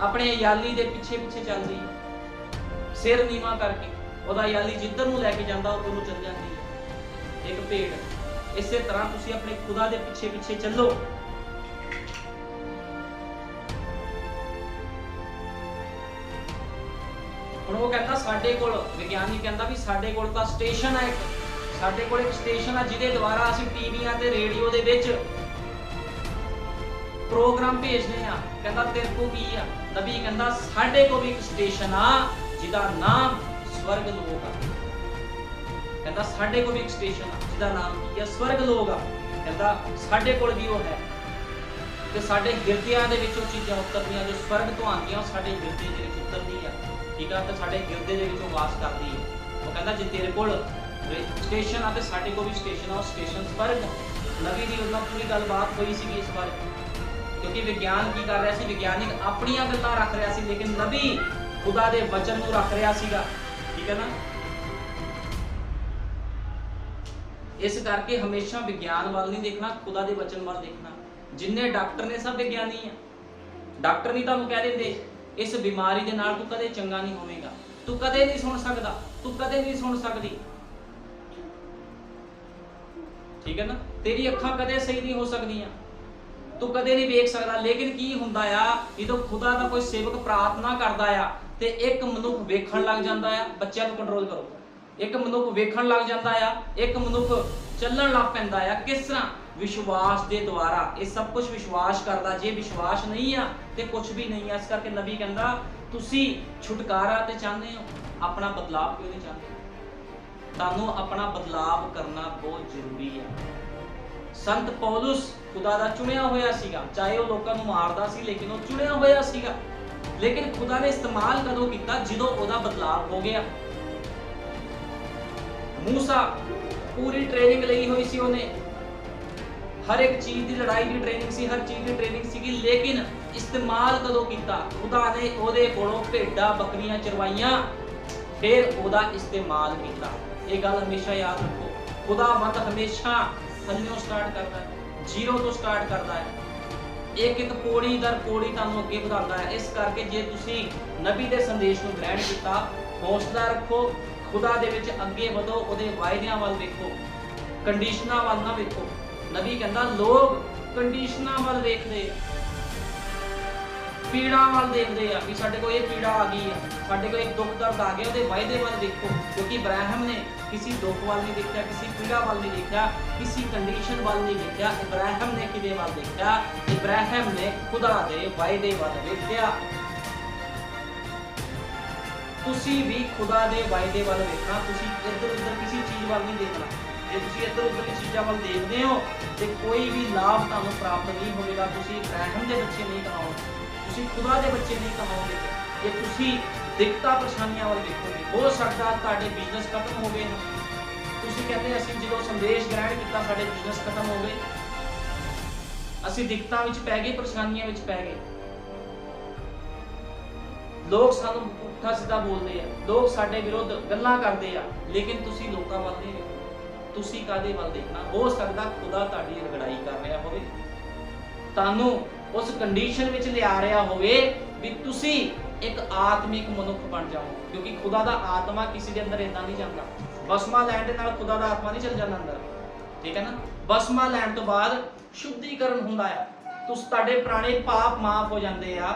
ਆਪਣੇ ਯਾਲੀ ਦੇ ਪਿੱਛੇ ਪਿੱਛੇ ਚੱਲਦੀ ਹੈ, ਸਿਰ ਨੀਵਾਂ ਕਰਕੇ। ਉਹਦਾ ਯਾਲੀ ਜਿੱਧਰ ਨੂੰ ਲੈ ਕੇ ਜਾਂਦਾ ਉਧਰ ਨੂੰ ਚੱਲ ਜਾਂਦੀ ਹੈ ਇੱਕ ਭੇਡ। ਇਸੇ ਤਰ੍ਹਾਂ ਤੁਸੀਂ ਆਪਣੇ ਖੁਦਾ ਦੇ ਪਿੱਛੇ ਪਿੱਛੇ ਚੱਲੋ। ਹੁਣ ਉਹ ਕਹਿੰਦਾ ਸਾਡੇ ਕੋਲ, ਵਿਗਿਆਨੀ ਕਹਿੰਦਾ ਵੀ ਸਾਡੇ ਕੋਲ ਤਾਂ ਸਟੇਸ਼ਨ ਹੈ, ਸਾਡੇ ਕੋਲ ਇੱਕ ਸਟੇਸ਼ਨ ਆ ਜਿਹਦੇ ਦੁਆਰਾ ਅਸੀਂ ਟੀਵੀਆਂ ਤੇ ਰੇਡੀਓ ਦੇ ਵਿੱਚ ਪ੍ਰੋਗਰਾਮ ਭੇਜਦੇ ਆ। ਕਹਿੰਦਾ ਤੇਰੇ ਕੋਲ ਕੀ ਆ? ਨਬੀ ਕਹਿੰਦਾ ਸਾਡੇ ਕੋਲ ਵੀ ਇੱਕ ਸਟੇਸ਼ਨ ਆ ਜਿਹਦਾ ਨਾਮ ਸਵਰਗ ਲੋਕ ਆ। ਕਹਿੰਦਾ ਸਾਡੇ ਕੋਲ ਵੀ ਇੱਕ ਸਟੇਸ਼ਨ ਆ ਜਿਹਦਾ ਨਾਮ ਕੀ ਆ? ਸਵਰਗ ਲੋਕ ਆ। ਕਹਿੰਦਾ ਸਾਡੇ ਕੋਲ ਵੀ ਉਹ ਹੈ ਤੇ ਸਾਡੇ ਹਿਰਦਿਆਂ ਦੇ ਵਿੱਚ ਉਹ ਚੀਜ਼ਾਂ ਉਤਰਦੀਆਂ ਜੋ ਸਵਰਗ ਤੋਂ ਆਉਂਦੀਆਂ, ਉਹ ਸਾਡੇ ਹਿਰਦੇ ਦੇ ਵਿੱਚ ਉਤਰਦੀ ਆ, ਠੀਕ ਆ, ਤੇ ਸਾਡੇ ਹਿਰਦੇ ਦੇ ਵਿੱਚ ਉਹ ਵਾਸ ਕਰਦੀ ਹੈ। ਉਹ ਕਹਿੰਦਾ ਜੇ ਤੇਰੇ ਕੋਲ ਸਟੇਸ਼ਨ ਆ ਤੇ ਸਾਡੇ ਕੋਲ ਵੀ ਸਟੇਸ਼ਨ ਆ, ਉਹ ਸਟੇਸ਼ਨ ਸਵਰਗ। ਨਬੀ ਦੀ ਉਹਨਾਂ ਪੂਰੀ ਗੱਲਬਾਤ ਹੋਈ ਸੀਗੀ ਇਸ ਬਾਰੇ, ਕਿਉਂਕਿ ਵਿਗਿਆਨ ਕੀ ਕਰ ਰਿਹਾ ਸੀ? ਵਿਗਿਆਨਿਕ ਆਪਣੀਆਂ ਗੱਲਾਂ ਰੱਖ ਰਿਹਾ ਸੀ, ਲੇਕਿਨ ਨਬੀ ਖੁਦਾ ਦੇ ਵਚਨ ਨੂੰ ਰੱਖ ਰਿਹਾ ਸੀਗਾ, ਠੀਕ ਹੈ ਨਾ। ਇਸ ਕਰਕੇ ਹਮੇਸ਼ਾ ਵਿਗਿਆਨ ਵੱਲ ਨਹੀਂ ਦੇਖਣਾ, ਖੁਦਾ ਦੇ ਵਚਨ ਵੱਲ ਦੇਖਣਾ। ਜਿੰਨੇ ਡਾਕਟਰ ਨੇ ਸਭ ਵਿਗਿਆਨੀ ਆ। ਡਾਕਟਰ ਨਹੀਂ ਤੁਹਾਨੂੰ ਕਹਿ ਦਿੰਦੇ ਇਸ ਬਿਮਾਰੀ ਦੇ ਨਾਲ ਤੂੰ ਕਦੇ ਚੰਗਾ ਨਹੀਂ ਹੋਵੇਂਗਾ, ਤੂੰ ਕਦੇ ਨਹੀਂ ਸੁਣ ਸਕਦਾ, ਤੂੰ ਕਦੇ ਨਹੀਂ ਸੁਣ ਸਕਦੀ, ਠੀਕ ਹੈ ਨਾ। ਤੇਰੀ ਅੱਖਾਂ ਕਦੇ ਸਹੀ ਨਹੀਂ ਹੋ ਸਕਦੀਆਂ, ਤੂੰ ਕਦੇ ਨਹੀਂ ਵੇਖ ਸਕਦਾ। ਲੇਕਿਨ ਕੀ ਹੁੰਦਾ ਆ ਜਦੋਂ ਖੁਦਾ ਦਾ ਕੋਈ ਸੇਵਕ ਪ੍ਰਾਰਥਨਾ ਕਰਦਾ ਆ ਤੇ ਇੱਕ ਮਨੁੱਖ ਵੇਖਣ ਲੱਗ ਜਾਂਦਾ ਆ। ਬੱਚਿਆਂ ਨੂੰ ਕੰਟਰੋਲ ਕਰੋ। ਇੱਕ ਮਨੁੱਖ ਵੇਖਣ ਲੱਗ ਜਾਂਦਾ ਆ, ਇੱਕ ਮਨੁੱਖ ਚੱਲਣ ਲੱਗ ਪੈਂਦਾ ਆ। ਕਿਸ ਤਰ੍ਹਾਂ? ਵਿਸ਼ਵਾਸ ਦੇ ਦੁਆਰਾ। ਇਹ ਸਭ ਕੁਝ ਵਿਸ਼ਵਾਸ ਕਰਦਾ। ਜੇ ਵਿਸ਼ਵਾਸ ਨਹੀਂ ਆ ਤੇ ਕੁਝ ਵੀ ਨਹੀਂ ਆ। ਇਸ ਕਰਕੇ ਨਬੀ ਕਹਿੰਦਾ ਤੁਸੀਂ ਛੁਟਕਾਰਾ ਤੇ ਚਾਹੁੰਦੇ ਹੋ, ਆਪਣਾ ਬਦਲਾਵ ਕਿਉਂ ਨਹੀਂ ਚਾਹੁੰਦੇ? ਤੁਹਾਨੂੰ ਆਪਣਾ ਬਦਲਾਵ ਕਰਨਾ ਬਹੁਤ ਜ਼ਰੂਰੀ ਹੈ। ਸੰਤ ਪੌਲੁਸ ਖੁਦਾ ਦਾ ਚੁਣਿਆ ਹੋਇਆ ਸੀਗਾ, ਚਾਹੇ ਉਹ ਲੋਕਾਂ ਨੂੰ ਮਾਰਦਾ ਸੀ ਲੇਕਿਨ ਉਹ ਚੁਣਿਆ ਹੋਇਆ ਸੀਗਾ। ਲੇਕਿਨ ਖੁਦਾ ਨੇ ਇਸਤੇਮਾਲ ਕਦੋਂ ਕੀਤਾ? ਜਦੋਂ ਉਹਦਾ ਬਦਲਾਵ ਹੋ ਗਿਆ। ਮੂਸਾ ਪੂਰੀ ਟ੍ਰੇਨਿੰਗ ਲਈ ਹੋਈ ਸੀ, ਉਹਨੇ ਹਰ ਇੱਕ ਚੀਜ਼ ਦੀ, ਲੜਾਈ ਦੀ ਟ੍ਰੇਨਿੰਗ ਸੀ, ਹਰ ਚੀਜ਼ ਦੀ ਟ੍ਰੇਨਿੰਗ ਸੀਗੀ, ਲੇਕਿਨ ਇਸਤੇਮਾਲ ਕਦੋਂ ਕੀਤਾ? ਖੁਦਾ ਨੇ ਉਹਦੇ ਕੋਲੋਂ ਭੇਡਾਂ ਬੱਕਰੀਆਂ ਚਰਵਾਈਆਂ, ਫਿਰ ਉਹਦਾ ਇਸਤੇਮਾਲ ਕੀਤਾ। ਇਹ ਗੱਲ ਹਮੇਸ਼ਾ ਯਾਦ ਰੱਖੋ। खुदावंद हमेशा थल्लियों स्टार्ट करता है, जीरो तो स्टार्ट करता है, एक एक पौड़ी दर पौड़ी तुहानूं अगे वधांदा है। इस करके जे तुसीं नबी दे संदेश नूं ग्रहण कीता, हौसला रखो, खुदा दे विच अगे वधो, उहदे वायदियां वल देखो, कंडीशनां वल ना वेखो। नबी कहंदा लोग कंडीशनां वल देखदे, पीड़ा वल देखदे आ कि साडे कोल ये पीड़ा आ गई है, साडे कोल एक दुख दर्द आ गया, उहदे वायदे वल देखो। क्योंकि इब्राहिम ने किसी दुख वल नहीं देखा, किसी पीड़ा वल नहीं देखा, किसी कंडीशन वल नहीं देखा। इब्राहिम ने किदे वल देखा? इब्राहिम ने खुदा दे वायदे वल देखा। तुसी भी खुदा दे वायदे वल देखना, तुसी इधर उधर किसी चीज वल नहीं देखना। जे तुसी इधर उधर की चीज़ां वल देखदे हो ते कोई भी लाभ तुहानूं प्राप्त नहीं होवेगा। तुसी इब्राहिम दे बच्चे नहीं कहाओगे, तुसी खुदा दे बच्चे नहीं कहाओगे। जे तुसी दिक्कतां परेशानियां वल देखोगे, हो सकदा तुहाडे बिजनेस खत्म हो गए। तुसी कहते असीं जदों संदेश ग्रहण कीता साडे बिजनेस खत्म हो गए, असीं दिक्कतां विच पै गए, परेशानियां विच पै गए। लोग सानूं पुट्ठा सीधा बोलदे आ, लोग साडे विरुद्ध गल्लां करदे आ, लेकिन तुसी लोकां वल नहीं देखो। तुसी कादे वल देखना? हो सकदा खुदा तुहाडी रगड़ाई कर रहा होवे, तानूं उस कंडीशन विच लिया रहा होवे भी तुसी एक आत्मिक मनुख बन जाओ। क्योंकि खुदा दा आत्मा किसी दे अंदर इदां नहीं जांदा। बसमा लैण दे नाल खुदा दा आत्मा नहीं चल जांदा अंदर, ठीक है ना। बसमा लैण तो बाद शुद्धिकरण हुंदा है, तुहाडे पुराने पाप माफ हो जांदे आ,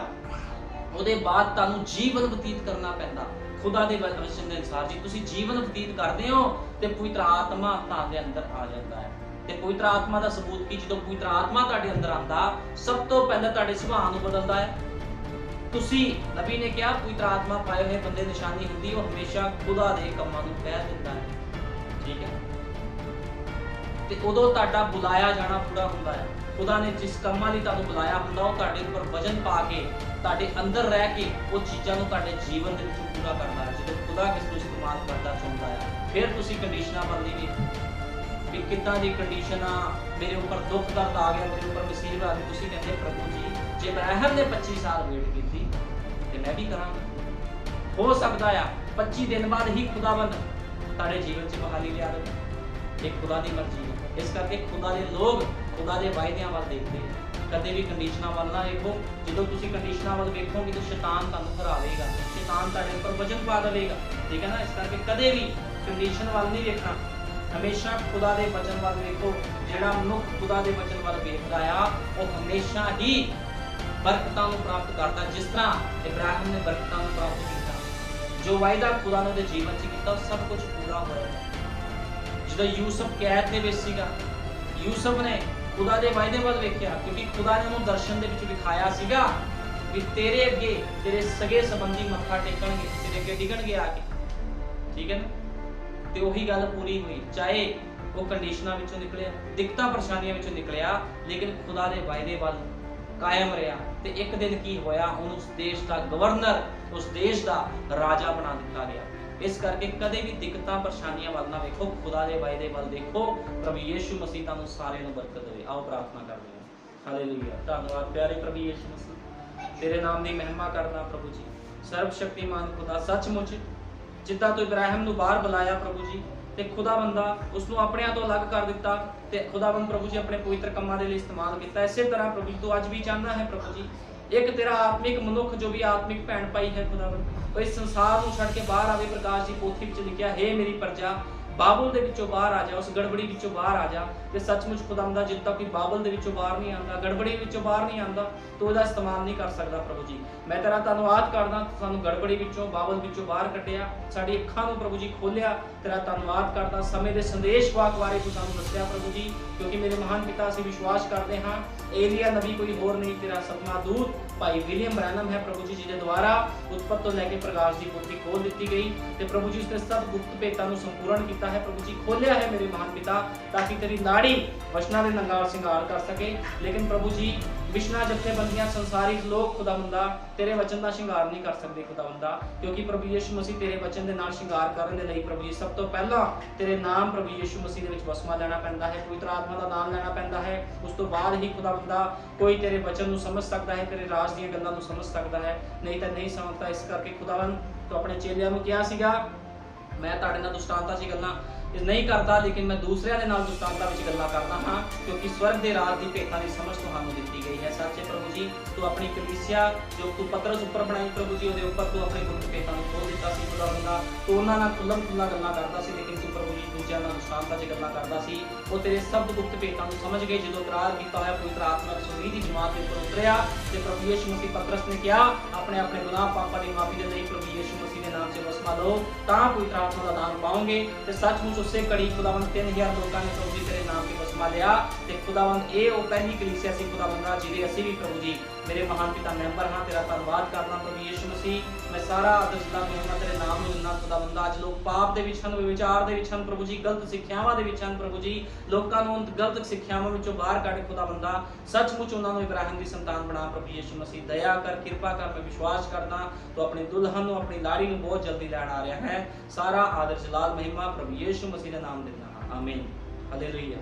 ਉਹਦੇ ਬਾਅਦ ਤੁਹਾਨੂੰ ਜੀਵਨ ਬਤੀਤ ਕਰਨਾ ਪੈਂਦਾ खुदा दे वचन के अनुसार। जी तुसी जीवन बतीत करते हो तो पवित्र आत्मा तुहाडे अंदर आ जाता है। ते पवित्र आत्मा का सबूत की जो पवित्र आत्मा तुहाडे अंदर आंदा, सब तो पहले तुहाडे सुभाव नूं बदलदा है। तुसी नबी ने कहा पवित्र आत्मा पाए हुए बंदे निशानी हुंदी, वो हमेशा खुदा दे कम्मां नूं कह दिंदा है, ठीक है। ते उदों तुहाडा बुलाया जाना पूरा हुंदा है। खुदा ने जिस कम्मां लई तुहानूं बुलाया हुंदा, वो तुहाडे उपर वजन पा के तुहाडे अंदर रह के वो चीज़ां नूं तुहाडे जीवन दे विच पूरा करदा है। जो खुदा किस नूं इस्तेमाल करदा चाहुंदा है, फिर तुसी कंडीशनां वल नहीं वेखदे भी किद्दां दी कंडीशन आ, मेरे उपर दुख दर्द आ गया, मेरे उपर मुसीबत आ गई। तुसी कहंदे प्रभु जी जे इब्राहिम ने 25 साल वेट कीती ते मैं भी करांगा। हो सकदा आ 25 दिन बाद ही खुदावंद तुहाडे जीवन च बहाली लिया दे, ये खुदा दी मर्जी है। इस करके खुदा दे लोग खुदा दे वायदियां वल देखदे, कदे भी कंडीशनां वल ना देखो। जो तुसी कंडीशनां वल देखोगे तो शैतान तुहानूं हरावेगा, शैतान तुहाडे उपर वजन पा देवेगा, ठीक है ना। इस करके कदे भी कंडीशन वल नहीं देखना, हमेशा खुदा दे वचन वल देखो। जिहड़ा मनुख खुदा दे वचन वल देखदा आ वो हमेशा ही बरकतां नूं प्राप्त करदा, जिस तरह इब्राहिम ने बरकतां नूं प्राप्त कीता। जो वायदा खुदा ने उहदे जीवन च कीता सब कुछ पूरा होया। ਜਦੋਂ यूसुफ कैद ਦੇ ਵਿੱਚ ਸੀਗਾ, यूसुफ ने खुदा ਦੇ ਵਾਅਦੇ ਵੱਲ ਵੇਖਿਆ, क्योंकि खुदा ने ਉਹਨੂੰ ਦਰਸ਼ਨ ਦੇ ਵਿੱਚ ਵਿਖਾਇਆ ਸੀਗਾ ਵੀ ਤੇਰੇ ਅੱਗੇ ਤੇਰੇ ਸਗੇ ਸੰਬੰਧੀ ਮੱਥਾ ਟੇਕਣਗੇ, ਤੇਰੇ ਅੱਗੇ ਡਿੱਗਣਗੇ ਆ ਕੇ, ਠੀਕ ਹੈ ਨਾ। ਤੇ ਉਹੀ ਗੱਲ ਪੂਰੀ ਹੋਈ, ਚਾਹੇ ਉਹ ਕੰਡੀਸ਼ਨਾਂ ਵਿੱਚੋਂ ਨਿਕਲਿਆ, ਦਿੱਕਤਾਂ ਪਰੇਸ਼ਾਨੀਆਂ ਵਿੱਚੋਂ ਨਿਕਲਿਆ, ਲੇਕਿਨ खुदा ਦੇ ਵਾਅਦੇ ਵੱਲ ਕਾਇਮ ਰਿਹਾ। ਤੇ ਇੱਕ ਦਿਨ ਕੀ ਹੋਇਆ, ਉਹਨੂੰ ਉਸ ਦੇਸ਼ ਦਾ ਗਵਰਨਰ, ਉਸ ਦੇਸ਼ ਦਾ ਰਾਜਾ ਬਣਾ ਦਿੱਤਾ ਗਿਆ। इस करके कदे भी दिक्कतां परेशानियां वल ना वेखो, खुदा दे वायदे वल देखो। प्रभु यीशु मसीह तुहानूं सारिआं नूं बरकत देवे। आओ प्रार्थना करदे हां। हालेलुया। धन्नवाद प्यारे प्रभु यीशु मसीह, तेरे नाम दी महिमा करना प्रभु जी। सर्वशक्तिमान खुदा, सचमुच जिद्दां तूं इब्राहिम नूं बाहर बुलाया प्रभु जी, ते खुदा बंदा उसनूं अपणिਆਂ ਤੋਂ अलग कर दिता, ते खुदावंद प्रभु जी अपने पवित्र ਕੰਮਾਂ ਦੇ ਲਈ इस्तेमाल ਕੀਤਾ। इसे तरह प्रभु जी तू अज भी चाहना है प्रभु जी, एक तेरा आत्मिक मनुख जो भी आत्मिक भैन भाई है खुदावंद, इस संसार को छड़ के बाहर आवे। प्रकाश की पोथी विच लिखिया, हे मेरी प्रजा बाबुल दे विचों बाहर आ जा, उस गड़बड़ी विचों बाहर आ जा। ते सचमुच खुदावंदा जिद तक कोई बाबुल दे विचों बाहर नहीं आंदा, गड़बड़ी विचों बाहर नहीं आंदा, तो उसदा इस्तेमाल नहीं कर सकदा प्रभु जी। मैं तेरा धन्नवाद करदा, सानू गड़बड़ी विचों बाबुल विचों बाहर कढिया, साडी अखां नूं प्रभु जी खोलिया। तेरा धन्नवाद करदा, समय दे संदेश वाक बारे तू सानू दस्सिया प्रभु जी, क्योंकि मेरे महान पिता असीं विश्वास करदे हां एलिया नबी कोई होर नहीं, तेरा सपना दूत भाई विलियम ब्रैनम है प्रभु जी, जिहदे द्वारा उत्पत्ति तो लैके प्रकाश की पोथी खोल दी गई। ते प्रभु जी उसने सब गुप्त भेतां नूं संपूर्ण किया है प्रभु जी, खोलिया है मेरे महान पिता, ताकि तेरी लाड़ी वचनां दे नंगाल सिंगार कर सके। लेकिन प्रभु जी मिशना जथेबंदियां संसारिक लोग खुदावंदा तेरे वचन का श्रृंगार नहीं कर सकते खुदावंदा, क्योंकि प्रभु यीशु मसीह तेरे वचन के नाल श्रृंगार करने दे लई प्रभु जी सब तो पहला तेरे नाम प्रभु यीशु मसीह दे विच वसमा लेना पैंदा है, पवित्र आत्मा का नाम लेना पैंदा है। उस तो बाद ही खुदावंदा कोई तेरे वचन नूं समझ सकता है, तेरे राज दीयां गल्लां नूं समझ सकता है, नहीं तो नहीं समझता। इस करके खुदावंद तो अपने चेलियां नूं कहा सीगा, मैं तुहाडे नाल दृष्टांतां च गल्लां नहीं करता, लेकिन मैं दूसरिਆਂ ਦੇ ਨਾਲ ਦ੍ਰਿਸ਼ਟਾਂਤਾਂ ਵਿੱਚ ਗੱਲਾਂ ਕਰਦਾ ਹਾਂ, ਕਿਉਂਕਿ स्वर्ग ਦੇ ਰਾਜ ਦੀ ਭੇਤਾਂ ਦੀ ਸਮਝ ਤੁਹਾਨੂੰ ਦਿੱਤੀ ਗਈ ਹੈ। ਸੱਚੇ ਪ੍ਰभु जी, तू अपनी कलीसिया जो तू पतरस उपर बनाई प्रभु जी, ਉਹਦੇ ਉੱਪਰ तू अपनी गुप्त ਭੇਤਾਂ ਨੂੰ ਖੋਲ ਦਿੱਤਾ ਸੀ खुदावंदा। तू ਉਹਨਾਂ ਨਾਲ ਖੁੱਲ੍ਹ ਗੱਲਾਂ ਕਰਦਾ ਸੀ, ਲੇਕਿਨ तू प्रभु जी ਦੂਜਿਆਂ ਨਾਲ ਦ੍ਰਿਸ਼ਟਾਂਤਾਂ 'ਚ ਗੱਲਾਂ ਕਰਦਾ ਸੀ। ਉਹ ਤੇਰੇ ਸਭ ਗੁਪਤ ਭੇਤਾਂ ਨੂੰ ਸਮਝ ਗਏ। ਜਦੋਂ ਇਕਰਾਰ ਕੀਤਾ ਹੋਇਆ ਪਵਿੱਤਰ ਆਤਮਾ ਰਸੂਲੀ ਦੀ ਜਮਾਤ ਦੇ ਉੱਪਰ ਉਤਰਿਆ ਤੇ ਪ੍ਰਭੂ ਯਿਸੂ ਮਸੀਹ ਪਤਰਸ ਨੇ ਕਿਹਾ, ਆਪਣੇ ਆਪਣੇ ਗੁਨਾਹ ਪਾਪਾਂ ਦੀ ਮਾਫੀ ਦੇ ਲਈ ਪ੍ਰਭੂ ਯਿਸੂ ਮਸੀਹ ਦੇ ਨਾਮ 'ਚ ਬਸਮਾ ਲਓ, ਤਾਂ ਪਵਿੱਤਰ ਆਤਮਾ ਦਾ ਦਾਨ ਪਾਓਗੇ। ਤੇ ਸੱਚਮੁੱਚ ਉਸੇ ਘੜੀ खुदावंद 3000 ਲੋਕਾਂ ਨੇ ਪ੍ਰਭੂ ਜੀ ਤੇਰੇ ਨਾਮ 'ਤੇ ਬਸਮਾ ਲਿਆ। ਤੇ खुदावंद ਇਹ ਉਹ ਪਹਿਲੀ ਕਲੀਸਿਆ ਸੀ खुदावंदा, ਜਿਹਦੇ ਅਸੀਂ ਵੀ ਪ੍ਰਭੂ ਜੀ मेरे महान पिता मैंबर हाँ। तेरा धन्यवाद करना प्रभु यीशु मसीह। मैं सारा आदर सदा कहना तेरे नाम ਨੂੰ ਦਿੰਦਾ खुदावंदा। ਅੱਜ ਲੋਕ ਪਾਪ ਦੇ ਵਿੱਚ ਹਨ, ਵਿਚਾਰ ਦੇ ਵਿੱਚ ਹਨ ਪ੍ਰਭੂ ਜੀ, ਗਲਤ ਸਿੱਖਿਆਵਾਂ ਦੇ ਵਿੱਚ ਹਨ ਪ੍ਰਭੂ ਜੀ। ਲੋਕਾਂ ਨੂੰ ਗਲਤ ਸਿੱਖਿਆਵਾਂ ਵਿੱਚੋਂ ਬਾਹਰ ਕੱਢ खुदावंदा ਸੱਚਮੁੱਚ ਉਹਨਾਂ ਨੂੰ ਇਬਰਾਹਿਮ ਦੀ ਸੰਤਾਨ ਬਣਾ ਪ੍ਰਭੂ ਯੀਸ਼ੂ ਮਸੀਹ। ਦਇਆ ਕਰ, ਕਿਰਪਾ ਕਰ। ਮੈਂ ਵਿਸ਼ਵਾਸ ਕਰਦਾ ਤੂੰ ਆਪਣੀ ਦੁਲਹਨ ਨੂੰ, ਆਪਣੀ ਲਾੜੀ ਨੂੰ ਬਹੁਤ ਜਲਦੀ ਲੈਣ ਆ ਰਿਹਾ ਹੈ। ਸਾਰਾ ਆਦਰ ਜਲਾਲ ਮਹਿਮਾ ਪ੍ਰਭੂ ਯੀਸ਼ੂ ਮਸੀਹ ਦੇ ਨਾਮ ਦਿੰਦਾ ਹਾਂ, ਆਮੀਨ, ਹਾਲੇਲੂਇਆ।